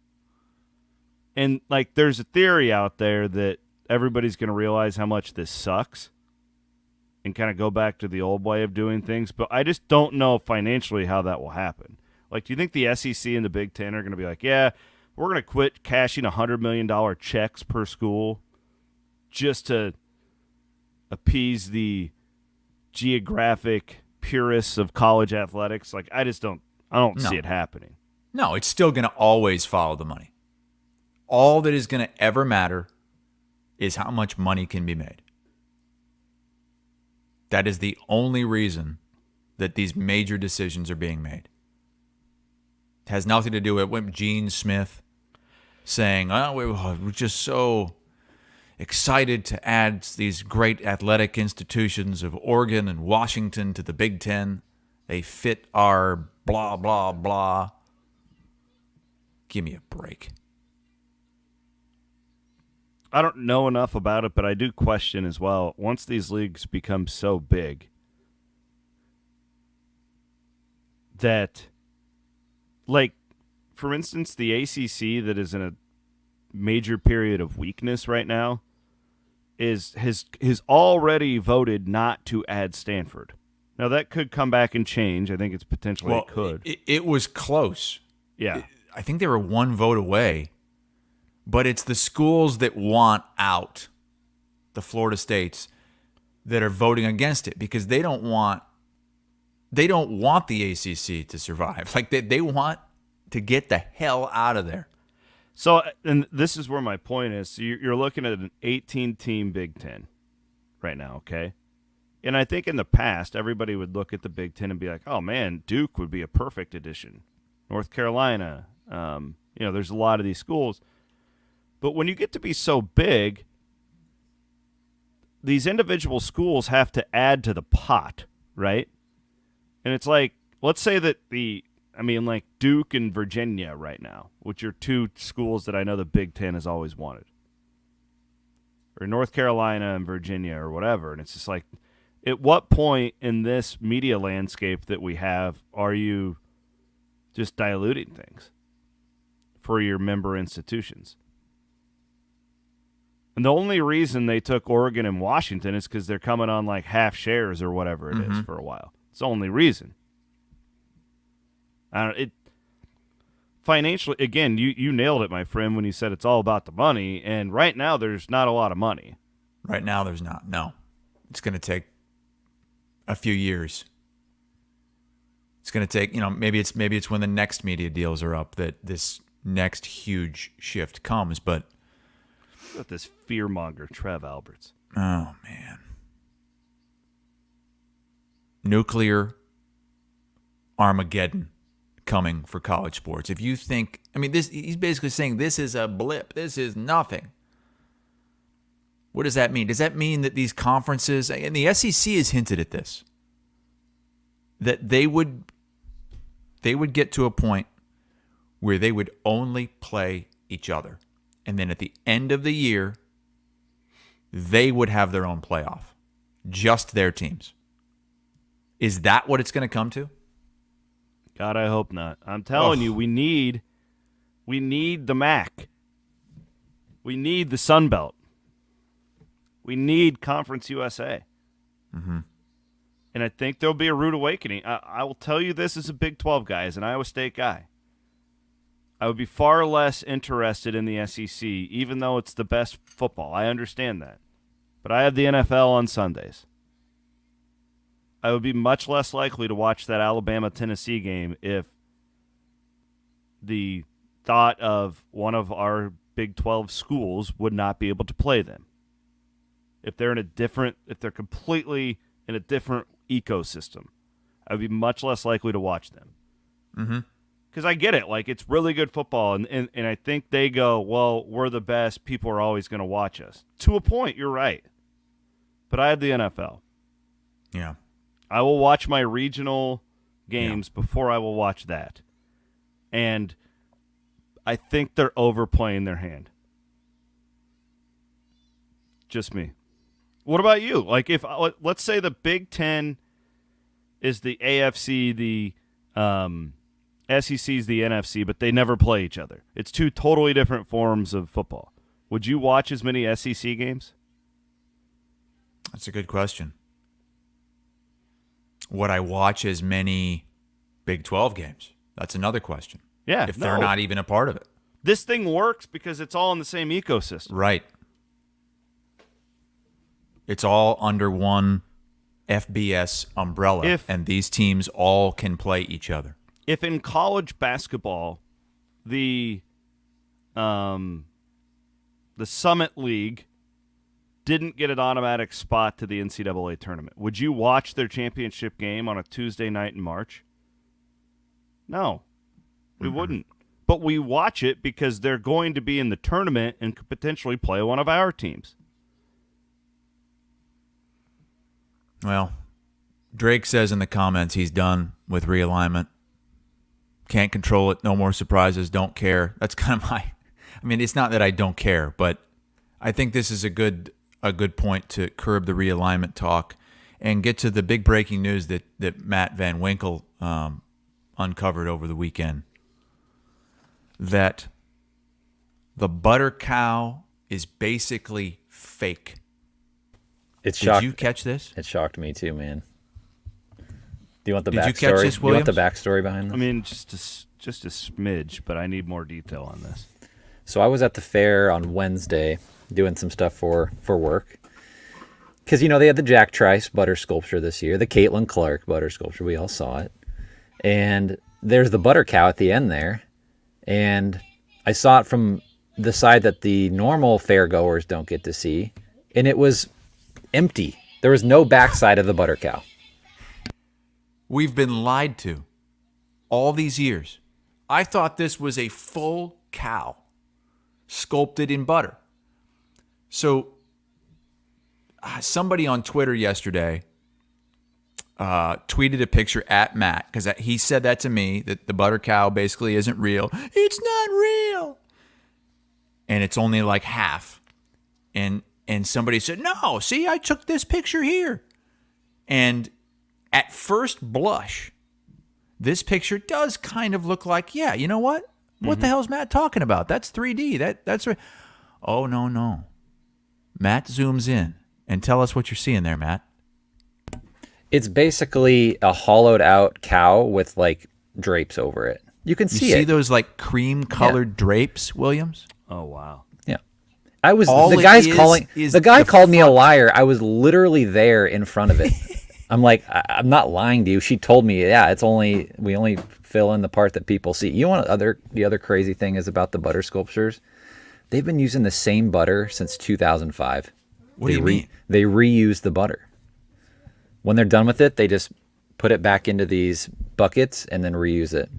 And, like, there's a theory out there that everybody's going to realize how much this sucks and kind of go back to the old way of doing things. But I just don't know financially how that will happen. Like, do you think the SEC and the Big Ten are going to be like, yeah, we're going to quit cashing $100 million checks per school just to appease the geographic purists of college athletics? Like, I don't see it happening. No, it's still going to always follow the money. All that is going to ever matter is how much money can be made. That is the only reason that these major decisions are being made. It has nothing to do with Gene Smith saying, oh, we're just so excited to add these great athletic institutions of Oregon and Washington to the Big Ten. They fit our blah, blah, blah. Give me a break. I don't know enough about it, but I do question as well. Once these leagues become so big that, like, for instance, the ACC that is in a major period of weakness right now has already voted not to add Stanford. Now, that could come back and change. I think it's potentially it could. It was close. Yeah. I think they were one vote away. But it's the schools that want out, the Florida States, that are voting against it because they don't want the ACC to survive. Like they want to get the hell out of there. So, and this is where my point is. So you're looking at an 18-team Big Ten right now, okay? And I think in the past, everybody would look at the Big Ten and be like, oh, man, Duke would be a perfect addition. North Carolina, there's a lot of these schools. But when you get to be so big, these individual schools have to add to the pot, right? And it's like, let's say that like Duke and Virginia right now, which are two schools that I know the Big Ten has always wanted. Or North Carolina and Virginia or whatever. And it's just like, at what point in this media landscape that we have are you just diluting things for your member institutions? And the only reason they took Oregon and Washington is because they're coming on like half shares or whatever it is for a while. It's the only reason. Financially, again, you nailed it, my friend, when you said it's all about the money. And right now, there's not a lot of money. Right now, there's not. No, it's going to take a few years. It's going to take, maybe it's when the next media deals are up that this next huge shift comes, but. About this fearmonger, Trev Alberts. Oh, man. Nuclear Armageddon coming for college sports. If you think, he's basically saying this is a blip. This is nothing. What does that mean? Does that mean that these conferences, and the SEC has hinted at this, that they would get to a point where they would only play each other? And then at the end of the year, they would have their own playoff. Just their teams. Is that what it's going to come to? God, I hope not. I'm telling you, we need the MAC. We need the Sun Belt. We need Conference USA. Mm-hmm. And I think there'll be a rude awakening. I will tell you this as a Big 12 guy, as an Iowa State guy. I would be far less interested in the SEC, even though it's the best football. I understand that. But I have the NFL on Sundays. I would be much less likely to watch that Alabama-Tennessee game if the thought of one of our Big 12 schools would not be able to play them. If they're completely in a different ecosystem, I would be much less likely to watch them. Mm-hmm. Because I get it. Like, it's really good football, and I think they go, well, we're the best. People are always going to watch us. To a point, you're right. But I have the NFL. Yeah. I will watch my regional games before I will watch that. And I think they're overplaying their hand. Just me. What about you? Like, if let's say the Big Ten is the AFC, the SEC's the NFC, but they never play each other. It's two totally different forms of football. Would you watch as many SEC games? That's a good question. Would I watch as many Big 12 games? That's another question. Yeah. If they're not even a part of it. This thing works because it's all in the same ecosystem. Right. It's all under one FBS umbrella, and these teams all can play each other. If in college basketball, the Summit League didn't get an automatic spot to the NCAA tournament, would you watch their championship game on a Tuesday night in March? No, we wouldn't. But we watch it because they're going to be in the tournament and could potentially play one of our teams. Well, Drake says in the comments he's done with realignment. Can't control it. No more surprises. Don't care. That's kind of my... I mean, it's not that I don't care, but I think this is a good point to curb the realignment talk and get to the big breaking news that Matt Van Winkle uncovered over the weekend. That the butter cow is basically fake. It shocked. Did you catch this? It shocked me too, man. Do you want the Did backstory? you catch this, Do you want the Williams? backstory behind this? I mean, just a smidge, but I need more detail on this. So I was at the fair on Wednesday doing some stuff for work. Because, they had the Jack Trice butter sculpture this year, the Caitlin Clark butter sculpture. We all saw it. And there's the butter cow at the end there. And I saw it from the side that the normal fairgoers don't get to see. And it was empty. There was no backside of the butter cow. We've been lied to all these years. I thought this was a full cow sculpted in butter. So somebody on Twitter yesterday tweeted a picture at Matt because he said that to me, that the butter cow basically isn't real. It's not real. And it's only like half. And somebody said, no, see, I took this picture here. And at first blush, this picture does kind of look like, yeah, you know what? What the hell is Matt talking about? That's 3D. That's right. Oh, no. Matt zooms in and tell us what you're seeing there, Matt. It's basically a hollowed out cow with like drapes over it. You can see it. You see those like cream colored drapes, Williams? Oh, wow. Yeah. I was All the it guy's is calling is the guy the called me a liar. I was literally there in front of it. I'm like, I'm not lying to you. She told me, yeah, we only fill in the part that people see. You know what the other crazy thing is about the butter sculptures? They've been using the same butter since 2005. What do you mean? They reuse the butter. When they're done with it, they just put it back into these buckets and then reuse it.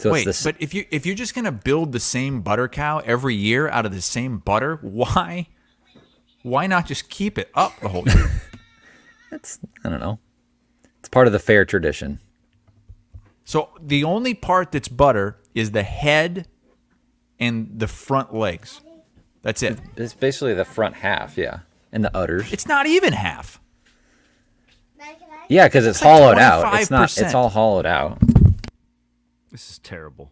So wait, but if you're just gonna build the same butter cow every year out of the same butter, why not just keep it up the whole year? I don't know. It's part of the fair tradition. So the only part that's butter is the head and the front legs. That's it. It's basically the front half, yeah, and the udders. It's not even half. Yeah, because it's like hollowed out. 25%. It's all hollowed out. This is terrible.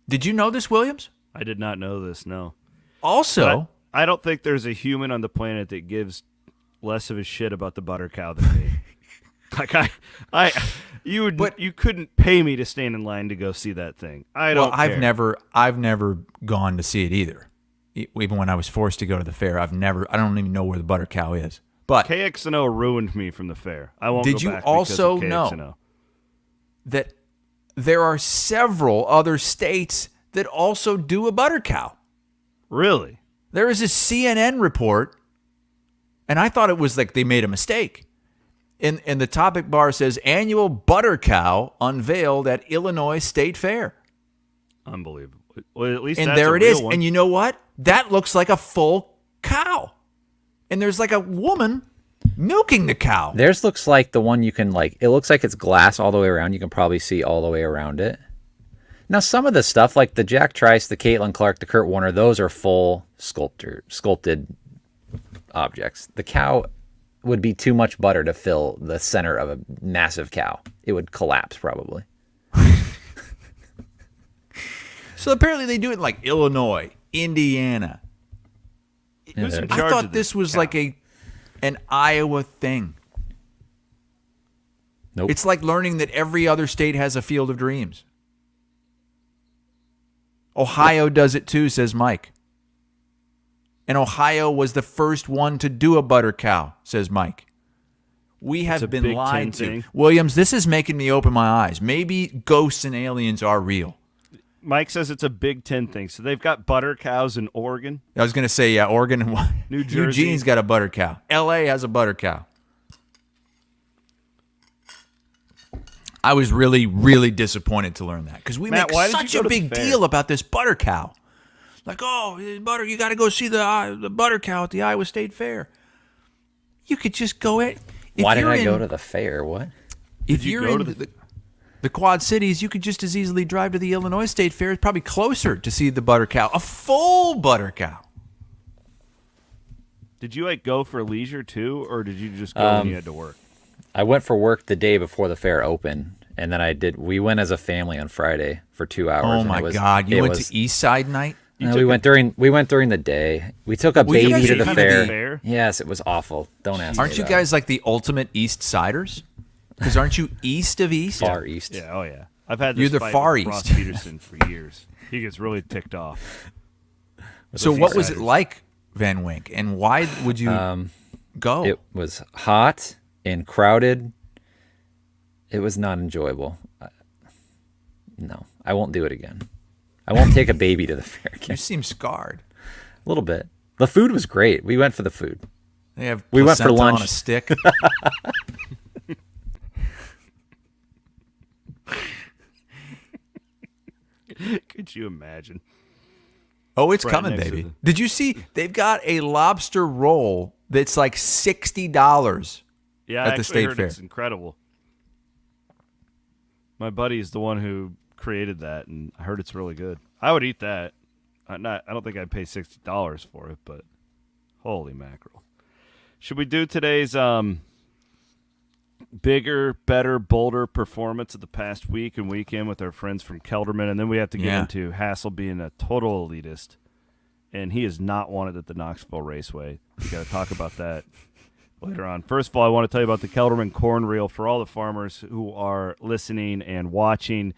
Did you know this, Williams? I did not know this, no. Also, I don't think there's a human on the planet that gives less of a shit about the butter cow than me. Like you couldn't pay me to stand in line to go see that thing. I don't care. I've never gone to see it either. Even when I was forced to go to the fair, I don't even know where the butter cow is. But KXNO ruined me from the fair. I won't did go you back also because of KXNO. know that there are several other states that also do a butter cow? Really? There is a CNN report, and I thought it was like they made a mistake. And the topic bar says, annual butter cow unveiled at Illinois State Fair. Unbelievable. Well, at least And that's there a it real is. one. And you know what? That looks like a full cow. And there's like a woman milking the cow. Theirs looks like the one you can it looks like it's glass all the way around. You can probably see all the way around it. Now, some of the stuff like the Jack Trice, the Caitlin Clark, the Kurt Warner, those are full sculpted objects. The cow would be too much butter to fill the center of a massive cow. It would collapse probably. So apparently they do it in like Illinois, Indiana. Who's in I charge thought of this was cow? like an Iowa thing. Nope. It's like learning that every other state has a Field of Dreams. Ohio does it too, says Mike. And Ohio was the first one to do a butter cow, says Mike. We It's a have been Big lied Ten to. thing. Williams, this is making me open my eyes. Maybe ghosts and aliens are real. Mike says it's a Big Ten thing. So they've got butter cows in Oregon. I was going to say, yeah, Oregon and New Jersey. Eugene's got a butter cow. L.A. has a butter cow. I was really, really disappointed to learn that because we Matt, make why did you such go a to the big fair? deal about this butter cow. Like, oh, butter, you got to go see the butter cow at the Iowa State Fair. You could just go in. Why did I go to the fair? What? If Did you you're go in to the Quad Cities, you could just as easily drive to the Illinois State Fair. It's probably closer to see the butter cow, a full butter cow. Did you go for leisure too, or did you just go when you had to work? I went for work the day before the fair opened, and then we went as a family on Friday for 2 hours. Oh and my it was, God! You it went was- to East Side night. No, we went during the day. We took a Well, you baby guys to are the kinda fair. the- Fair? Yes, it was awful. Don't ask me. Aren't you about it. guys like the ultimate East Siders? Because aren't you east of East? Far east? Yeah, oh yeah. I've had this You're the fight far with east. Ross Peterson for years. He gets really ticked off. So Those what was it East-Siders. like, Van Wink, and why would you go? It was hot and crowded. It was not enjoyable. No, I won't do it again. I won't take a baby to the fair You again. seem scarred. A little bit. The food was great. We went for the food. They have We went for placenta lunch. on a stick. Could you imagine? Oh, it's Right coming, next to baby. the- Did you see? They've got a lobster roll that's like $60. Yeah, At I the actually state heard fair. it's incredible. My buddy is the one who created that, and I heard it's really good. I would eat that. I don't think I'd pay $60 for it, but holy mackerel! Should we do today's bigger, better, bolder performance of the past week and weekend with our friends from Kelderman, and then we have to get Yeah. into Hassel being a total elitist, and he is not wanted at the Knoxville Raceway. We got to talk about that later on. First of all, I want to tell you about the Kelderman corn reel for all the farmers who are listening and watching.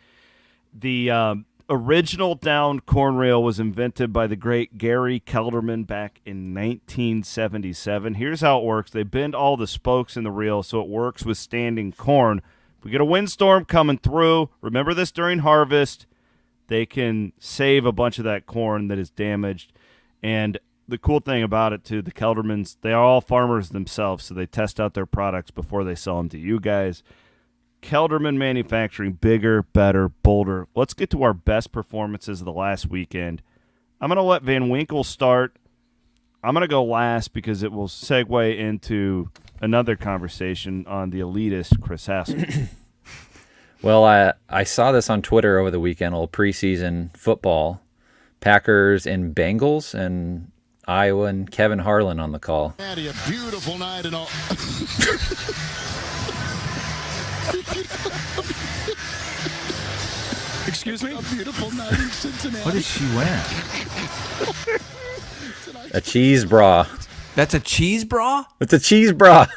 The original down corn reel was invented by the great Gary Kelderman back in 1977. Here's how it works. They bend all the spokes in the reel so it works with standing corn. If we get a windstorm coming through, remember this during harvest, they can save a bunch of that corn that is damaged. And the cool thing about it, too, the Keldermans, they are all farmers themselves, so they test out their products before they sell them to you guys. Kelderman Manufacturing, bigger, better, bolder. Let's get to our best performances of the last weekend. I'm going to let Van Winkle start. I'm going to go last because it will segue into another conversation on the elitist Chris Hassel. Well, I saw this on Twitter over the weekend, a little preseason football. Packers and Bengals, and Iowa and Kevin Harlan on the call. Maddie, a beautiful night and all. Excuse me? A beautiful night in Cincinnati. What is she wearing? A cheese bra. That's a cheese bra? It's a cheese bra.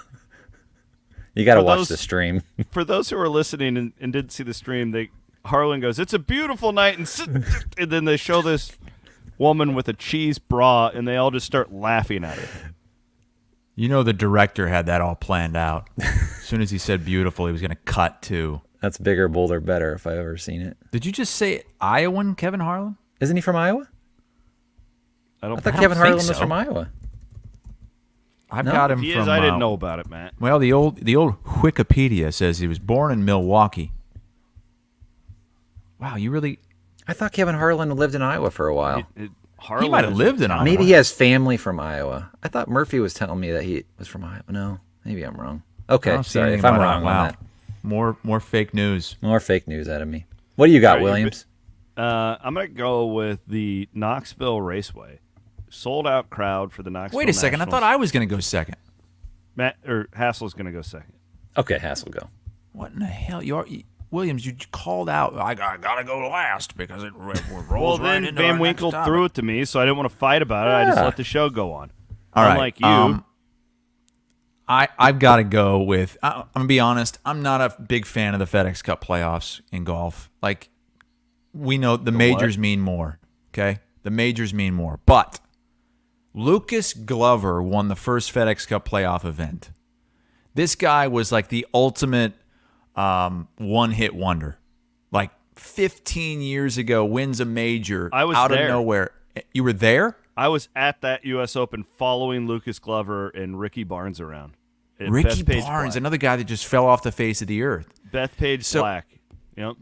You got to For watch those- the stream. For those who are listening and didn't see the stream, Harlan goes, "It's a beautiful night," and then they show this woman with a cheese bra, and they all just start laughing at it. You know the director had that all planned out. As soon as he said beautiful, he was going to cut to. That's bigger, bolder, better if I've ever seen it. Did you just say Iowan Kevin Harlan? Isn't he from Iowa? I don't I thought think Kevin think Harlan so. was from Iowa. I've No? got him he from. is. I didn't know about it, Matt. Well, the old Wikipedia says he was born in Milwaukee. Wow, you really? I thought Kevin Harlan lived in Iowa for a while. Harlan He might have is- lived in Iowa. Maybe he has family from Iowa. I thought Murphy was telling me that he was from Iowa. No, maybe I'm wrong. I Okay, don't see sorry anything if I'm about wrong that. Wow. on that. More fake news. More fake news out of me. What do you got, All right, Williams? I'm going to go with the Knoxville Raceway. Sold out crowd for the Knoxville. Wait a second. I thought I was going to go second. Matt or Hassel's going to go second. Okay, Hassel, go. What in the hell? Williams, you called out, I got to go last because it rolls Well, right then into Van our Winkle next threw topic. it to me, so I didn't want to fight about it. I just let the show go on. All right. Unlike you. I've got to go with, I'm going to be honest, I'm not a big fan of the FedEx Cup playoffs in golf. Like, we know the majors mean more, okay? The majors mean more. But Lucas Glover won the first FedEx Cup playoff event. This guy was like the ultimate one-hit wonder. Like 15 years ago, wins a major out of nowhere. You were there? I was at that U.S. Open following Lucas Glover and Ricky Barnes around. Ricky Barnes, another guy that just fell off the face of the earth. Bethpage Black. Yep.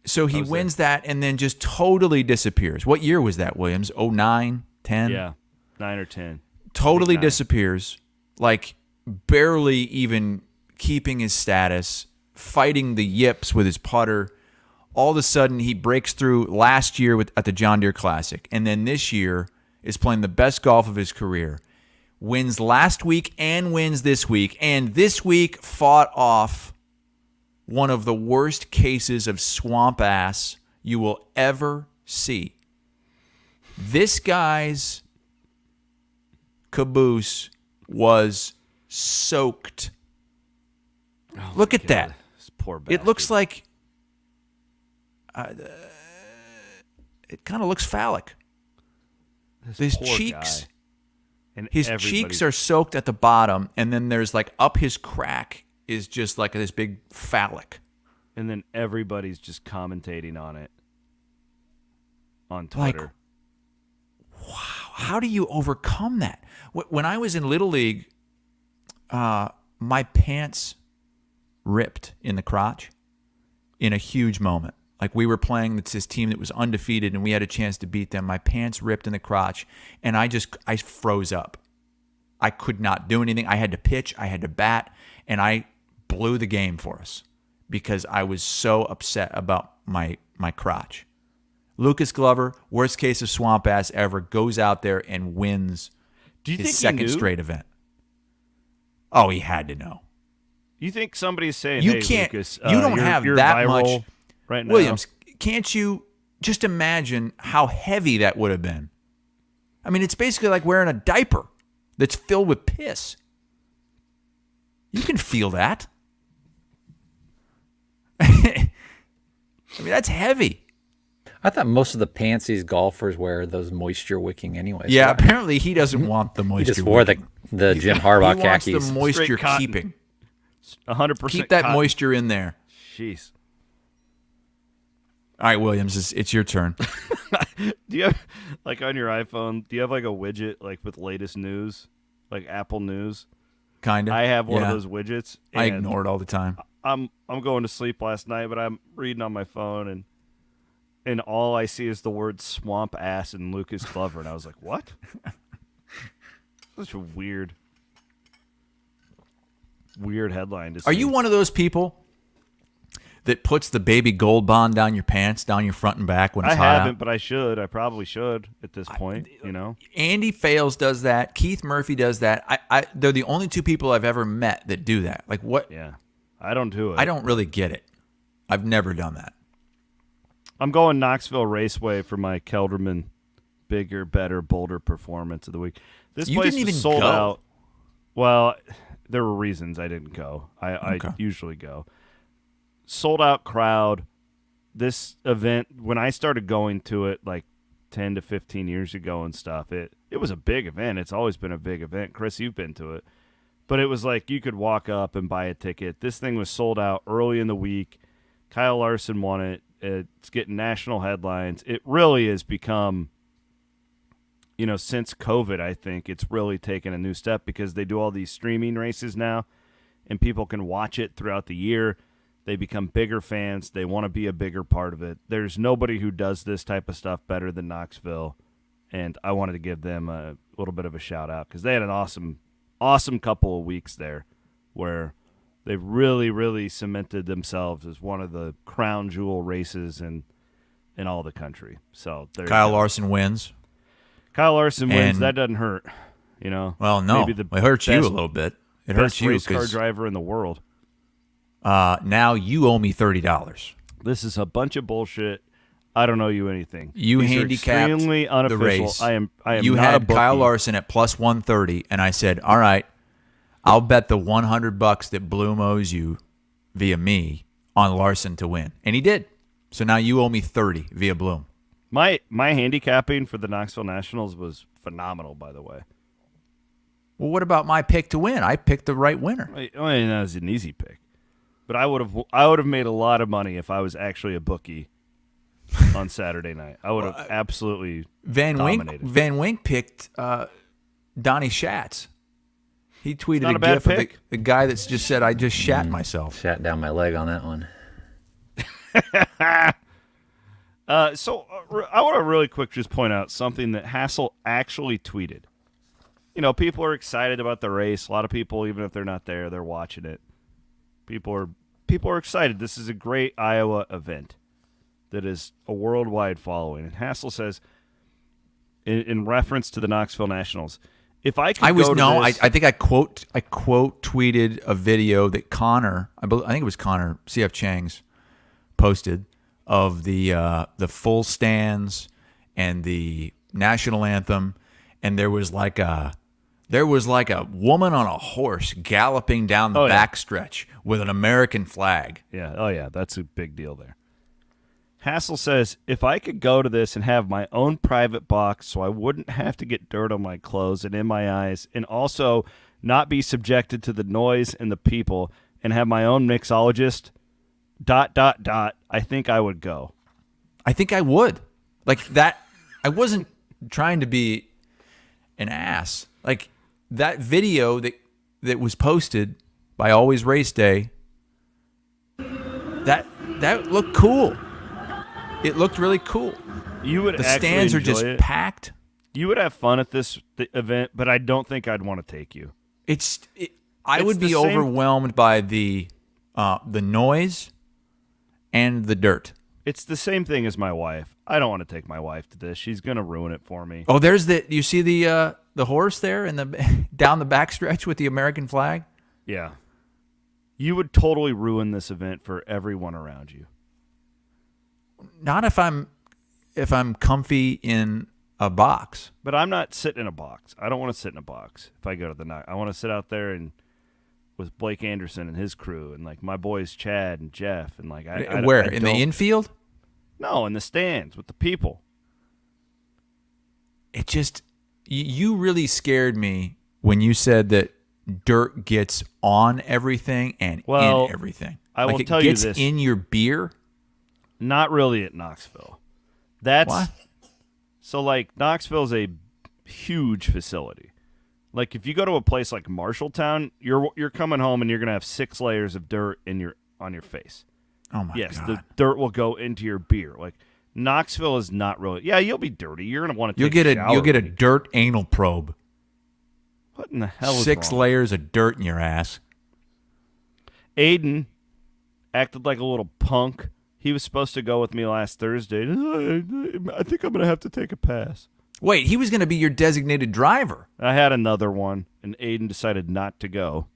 So he wins that and then just totally disappears. What year was that, Williams? 09, 10? Yeah, 9 or 10. Totally disappears. Like barely even keeping his status, fighting the yips with his putter. All of a sudden, he breaks through last year at the John Deere Classic. And then this year is playing the best golf of his career. Wins last week and wins this week. And this week fought off one of the worst cases of swamp ass you will ever see. This guy's caboose was soaked. Oh Look at that. This poor bastard. It looks like it kind of looks phallic. His cheeks, cheeks are soaked at the bottom, and then there's like up his crack is just like this big phallic. And then everybody's just commentating on it on Twitter. Like, wow, how do you overcome that? When I was in Little League, my pants ripped in the crotch in a huge moment. Like we were playing this team that was undefeated and we had a chance to beat them. My pants ripped in the crotch and I froze up. I could not do anything. I had to pitch, I had to bat, and I blew the game for us because I was so upset about my crotch. Lucas Glover, worst case of swamp ass ever, goes out there and wins his second straight event. Oh, he had to know. You think somebody's saying, you hey, can't, Lucas, you don't have you're that viral much. Right now. Williams, can't you just imagine how heavy that would have been? I mean, it's basically like wearing a diaper that's filled with piss. You can feel that. I mean, that's heavy. I thought most of the pantsies golfers wear those moisture wicking anyway. Yeah, so apparently he doesn't want the moisture. He just wore the Jim Harbaugh he khakis. He wants the moisture keeping. 100%. Keep that cotton. moisture in there. Jeez. All right, Williams, it's your turn. Do you have, like on your iPhone, do you have like a widget like with latest news, like Apple News? Kind of. I have one of those widgets. I ignore it all the time. I'm going to sleep last night, but I'm reading on my phone and all I see is the word swamp ass and Lucas Glover, and I was like, what? Such a weird headline to see. Are you one of those people that puts the baby gold bond down your pants, down your front and back when it's hot out? I haven't, but I should. I probably should at this point, you know? Andy Fales does that. Keith Murphy does that. They're the only two people I've ever met that do that. Like what? Yeah. I don't do it. I don't really get it. I've never done that. I'm going Knoxville Raceway for my Kelderman bigger, better, bolder performance of the week. This place didn't even was sold go. out. Well, there were reasons I didn't go. I usually go. Sold out crowd. This event, when I started going to it like 10 to 15 years ago and stuff, it was a big event. It's always been a big event. Chris, you've been to it. But it was like you could walk up and buy a ticket. This thing was sold out early in the week. Kyle Larson won it. It's getting national headlines. It really has become, you know, since COVID, I think it's really taken a new step because they do all these streaming races now and people can watch it throughout the year. They become bigger fans. They want to be a bigger part of it. There's nobody who does this type of stuff better than Knoxville, and I wanted to give them a little bit of a shout-out because they had an awesome couple of weeks there where they really, really cemented themselves as one of the crown jewel races in all the country. So Kyle Larson wins. Kyle Larson wins. That doesn't hurt, you know. Well, no. Maybe it hurts you a little bit. It hurts best you race car driver in the world. Now you owe me $30. This is a bunch of bullshit. I don't owe you anything. You These are handicapped extremely unofficial. the race. I am you not a had bookie. Kyle Larson at plus 130, and I said, all right, I'll bet the $100 that Bloom owes you via me on Larson to win. And he did. So now you owe me 30 via Bloom. My handicapping for the Knoxville Nationals was phenomenal, by the way. Well, what about my pick to win? I picked the right winner. I mean, that was an easy pick. But I would have made a lot of money if I was actually a bookie on Saturday night. I would have absolutely dominated. Van Wink picked Donnie Schatz. He tweeted not a a bad gif of pick. the guy that's just said, I just shat myself. Shat down my leg on that one. So I want to really quick just point out something that Hassel actually tweeted. You know, people are excited about the race. A lot of people, even if they're not there, they're watching it. People are excited. This is a great Iowa event that is a worldwide following. And Hassel says, in reference to the Knoxville Nationals, if I could I think I quote tweeted a video that Connor, I think it was Connor CF Chang's posted of the full stands and the national anthem, and there was like a woman on a horse galloping down the backstretch with an American flag. Yeah, oh yeah, that's a big deal there. Hassel says, if I could go to this and have my own private box so I wouldn't have to get dirt on my clothes and in my eyes, and also not be subjected to the noise and the people, and have my own mixologist, ... I think I would go. I think I would. Like that, I wasn't trying to be an ass. Like that video that was posted by Always Race Day, that looked cool. It looked really cool. The stands are just packed. You would have fun at this event, but I don't think I'd want to take you. I would be overwhelmed by the noise and the dirt. It's the same thing as my wife. I don't want to take my wife to this. She's going to ruin it for me. Oh, you see the horse there and down the backstretch with the American flag? Yeah. You would totally ruin this event for everyone around you. Not if I'm comfy in a box. But I'm not sitting in a box. I don't want to sit in a box if I go to the night. I want to sit out there and with Blake Anderson and his crew and like my boys Chad and Jeff and like where in the infield? No, in the stands with the people. It just you really scared me when you said that dirt gets on everything and in everything. I will tell you this. It gets in your beer? Not really at Knoxville. That's what? So like Knoxville's a huge facility. Like if you go to a place like Marshalltown, you're coming home and you're gonna have 6 layers of dirt on your face. Oh my god! Yes, the dirt will go into your beer. Like Knoxville is not really. Yeah, you'll be dirty. You're gonna want to. You'll get a dirt anal probe. What in the hell is 6 wrong? layers of dirt in your ass. Aiden acted like a little punk. He was supposed to go with me last Thursday. I think I'm gonna have to take a pass. Wait, he was going to be your designated driver. I had another one, and Aiden decided not to go.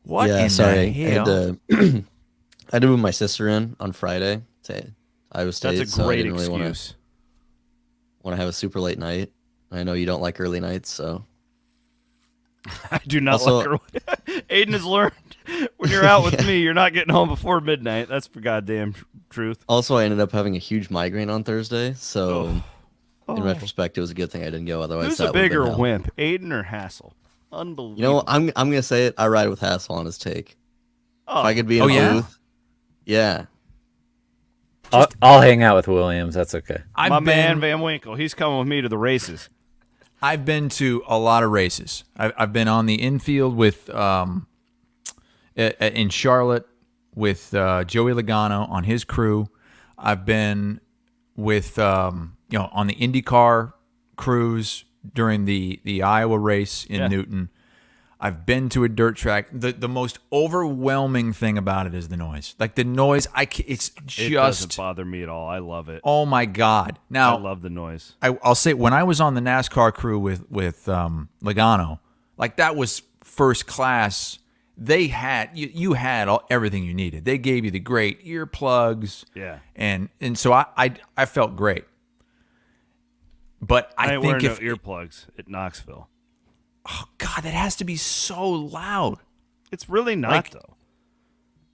What in sorry. the hell? I had to move my sister in on Friday to Iowa State. That's a great so I didn't really excuse. Want to have a super late night. I know you don't like early nights, so. I do not like early. Aiden has learned when you're out with me, you're not getting home before midnight. That's for goddamn truth. Also, I ended up having a huge migraine on Thursday, so in retrospect, it was a good thing I didn't go. Otherwise, who's a bigger wimp, Aiden or Hassel? Unbelievable. You know, I'm gonna say it. I ride with Hassel on his take. Oh. If I could be in a booth, yeah. I'll hang out with Williams. That's okay. My man Van Winkle, he's coming with me to the races. I've been to a lot of races. I've been on the infield with in Charlotte with Joey Logano on his crew. I've been with on the IndyCar cruise during the Iowa race in Newton. I've been to a dirt track. The most overwhelming thing about it is the noise. Like the noise, it doesn't bother me at all. I love it. Oh my God! Now I love the noise. I'll say when I was on the NASCAR crew with Logano, like that was first class. they had you had everything you needed. They gave you the great earplugs. Yeah. And so I felt great. But I ain't think wearing no earplugs at Knoxville. Oh God, that has to be so loud. It's really not though.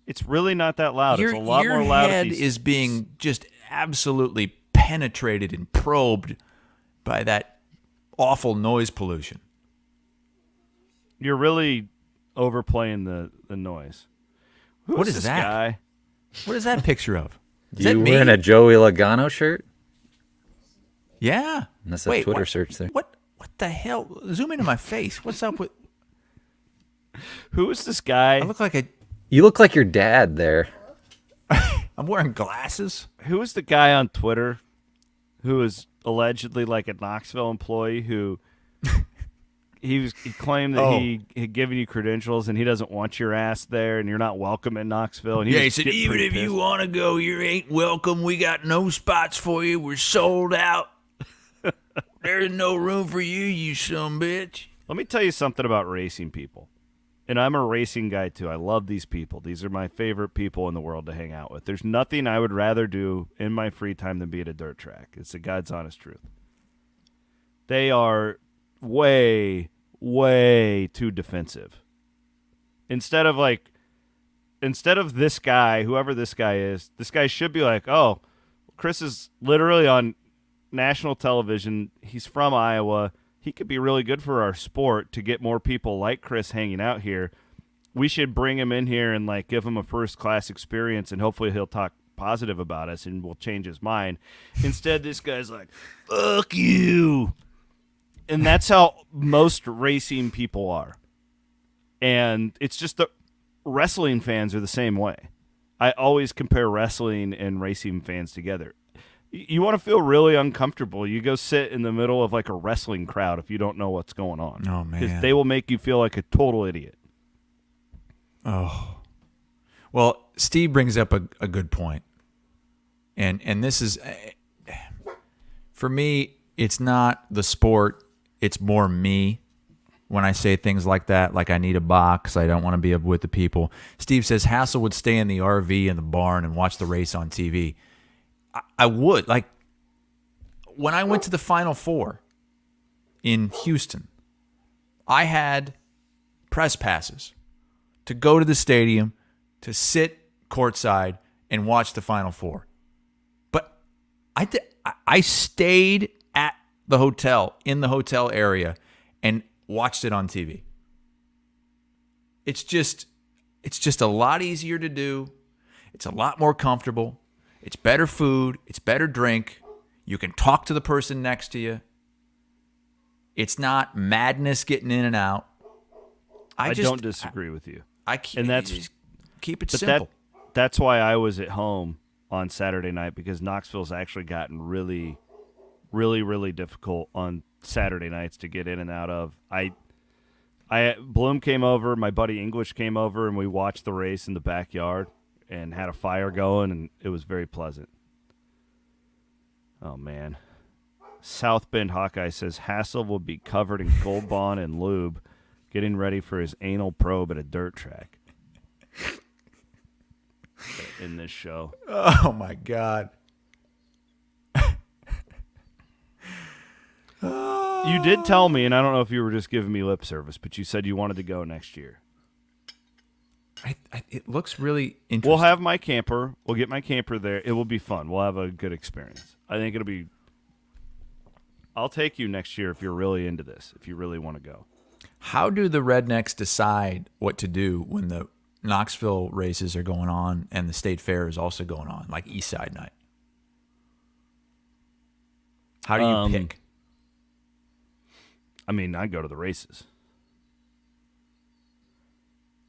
It's really not that loud. It's a lot more loud. Your head is being just absolutely penetrated and probed by that awful noise pollution. You're really overplaying the noise. What is this that guy? What is that picture of? Is You that me? wearing a Joey Logano shirt? Yeah. That's a Twitter search there. What the hell? Zoom into my face. What's up with? Who is this guy? I look like You look like your dad there. I'm wearing glasses. Who is the guy on Twitter who is allegedly like a Knoxville employee who he claimed that he had given you credentials and he doesn't want your ass there and you're not welcome in Knoxville. And He said, even if you want to go, you ain't welcome. We got no spots for you. We're sold out. There's no room for you, you son bitch. Let me tell you something about racing people. And I'm a racing guy, too. I love these people. These are my favorite people in the world to hang out with. There's nothing I would rather do in my free time than be at a dirt track. It's the God's honest truth. They are way, way too defensive. Instead of this guy, whoever this guy is, this guy should be like, oh, Chris is literally on national television. He's from Iowa. He could be really good for our sport to get more people like Chris hanging out here. We should bring him in here and like give him a first-class experience, and hopefully he'll talk positive about us and we'll change his mind. Instead, this guy's like, fuck you. And that's how most racing people are. And it's just the wrestling fans are the same way. I always compare wrestling and racing fans together. You want to feel really uncomfortable, you go sit in the middle of like a wrestling crowd if you don't know what's going on. Oh, man. Because they will make you feel like a total idiot. Oh. Well, Steve brings up a good point. And this is, for me, it's not the sport. It's more me when I say things like that, like I need a box, I don't want to be with the people. Steve says Hassel would stay in the RV in the barn and watch the race on TV. I would. Like, when I went to the Final Four in Houston, I had press passes to go to the stadium, to sit courtside and watch the Final Four. But I stayed at the hotel, in the hotel area, and watched it on TV. It's just a lot easier to do. It's a lot more comfortable. It's better food. It's better drink. You can talk to the person next to you. It's not madness getting in and out. I don't disagree with you. And that's keep it simple. That's why I was at home on Saturday night, because Knoxville's actually gotten really, really, really difficult on Saturday nights to get in and out of. Bloom came over, my buddy English came over, and we watched the race in the backyard and had a fire going, and it was very pleasant. Oh, man. South Bend Hawkeye says Hassel will be covered in Gold Bond and lube, getting ready for his anal probe at a dirt track. In this show. Oh, my God. You did tell me, and I don't know if you were just giving me lip service, but you said you wanted to go next year. It looks really interesting. We'll have my camper. We'll get my camper there. It will be fun. We'll have a good experience. I think it'll be... I'll take you next year if you're really into this, if you really want to go. How do the Rednecks decide what to do when the Knoxville races are going on and the State Fair is also going on, like East Side Night? How do you pick? I mean, I go to the races.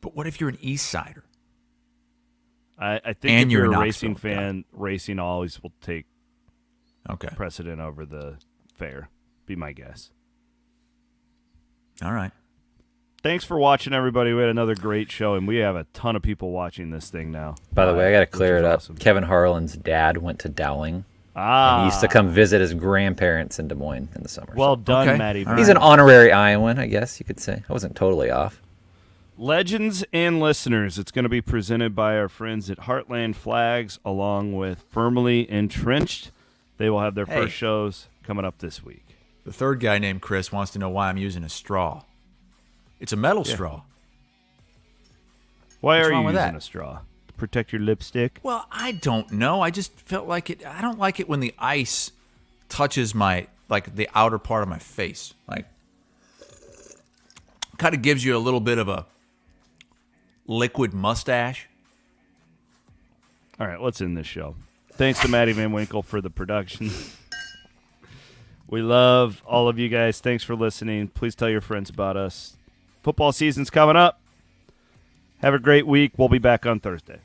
But what if you're an East Sider? I think and if you're a Knoxville racing fan, racing always will take precedent over the fair. Be my guess. All right. Thanks for watching, everybody. We had another great show, and we have a ton of people watching this thing now. By the way, I got to clear it up. Awesome. Kevin Harlan's dad went to Dowling. And he used to come visit his grandparents in Des Moines in the summer. Well done, Matty. He's an honorary Iowan, I guess you could say. I wasn't totally off. Legends and listeners, it's going to be presented by our friends at Heartland Flags along with Firmly Entrenched. They will have their first shows coming up this week. The third guy named Chris wants to know why I'm using a straw. It's a metal straw. Why What's are wrong you with using that? a straw? To protect your lipstick? Well, I don't know. I just felt like it. I don't like it when the ice touches the outer part of my face. Like, kind of gives you a little bit of a liquid mustache. All right, let's end this show. Thanks to Maddie Van Winkle for the production. We love all of you guys. Thanks for listening. Please tell your friends about us. Football season's coming up. Have a great week. We'll be back on Thursday.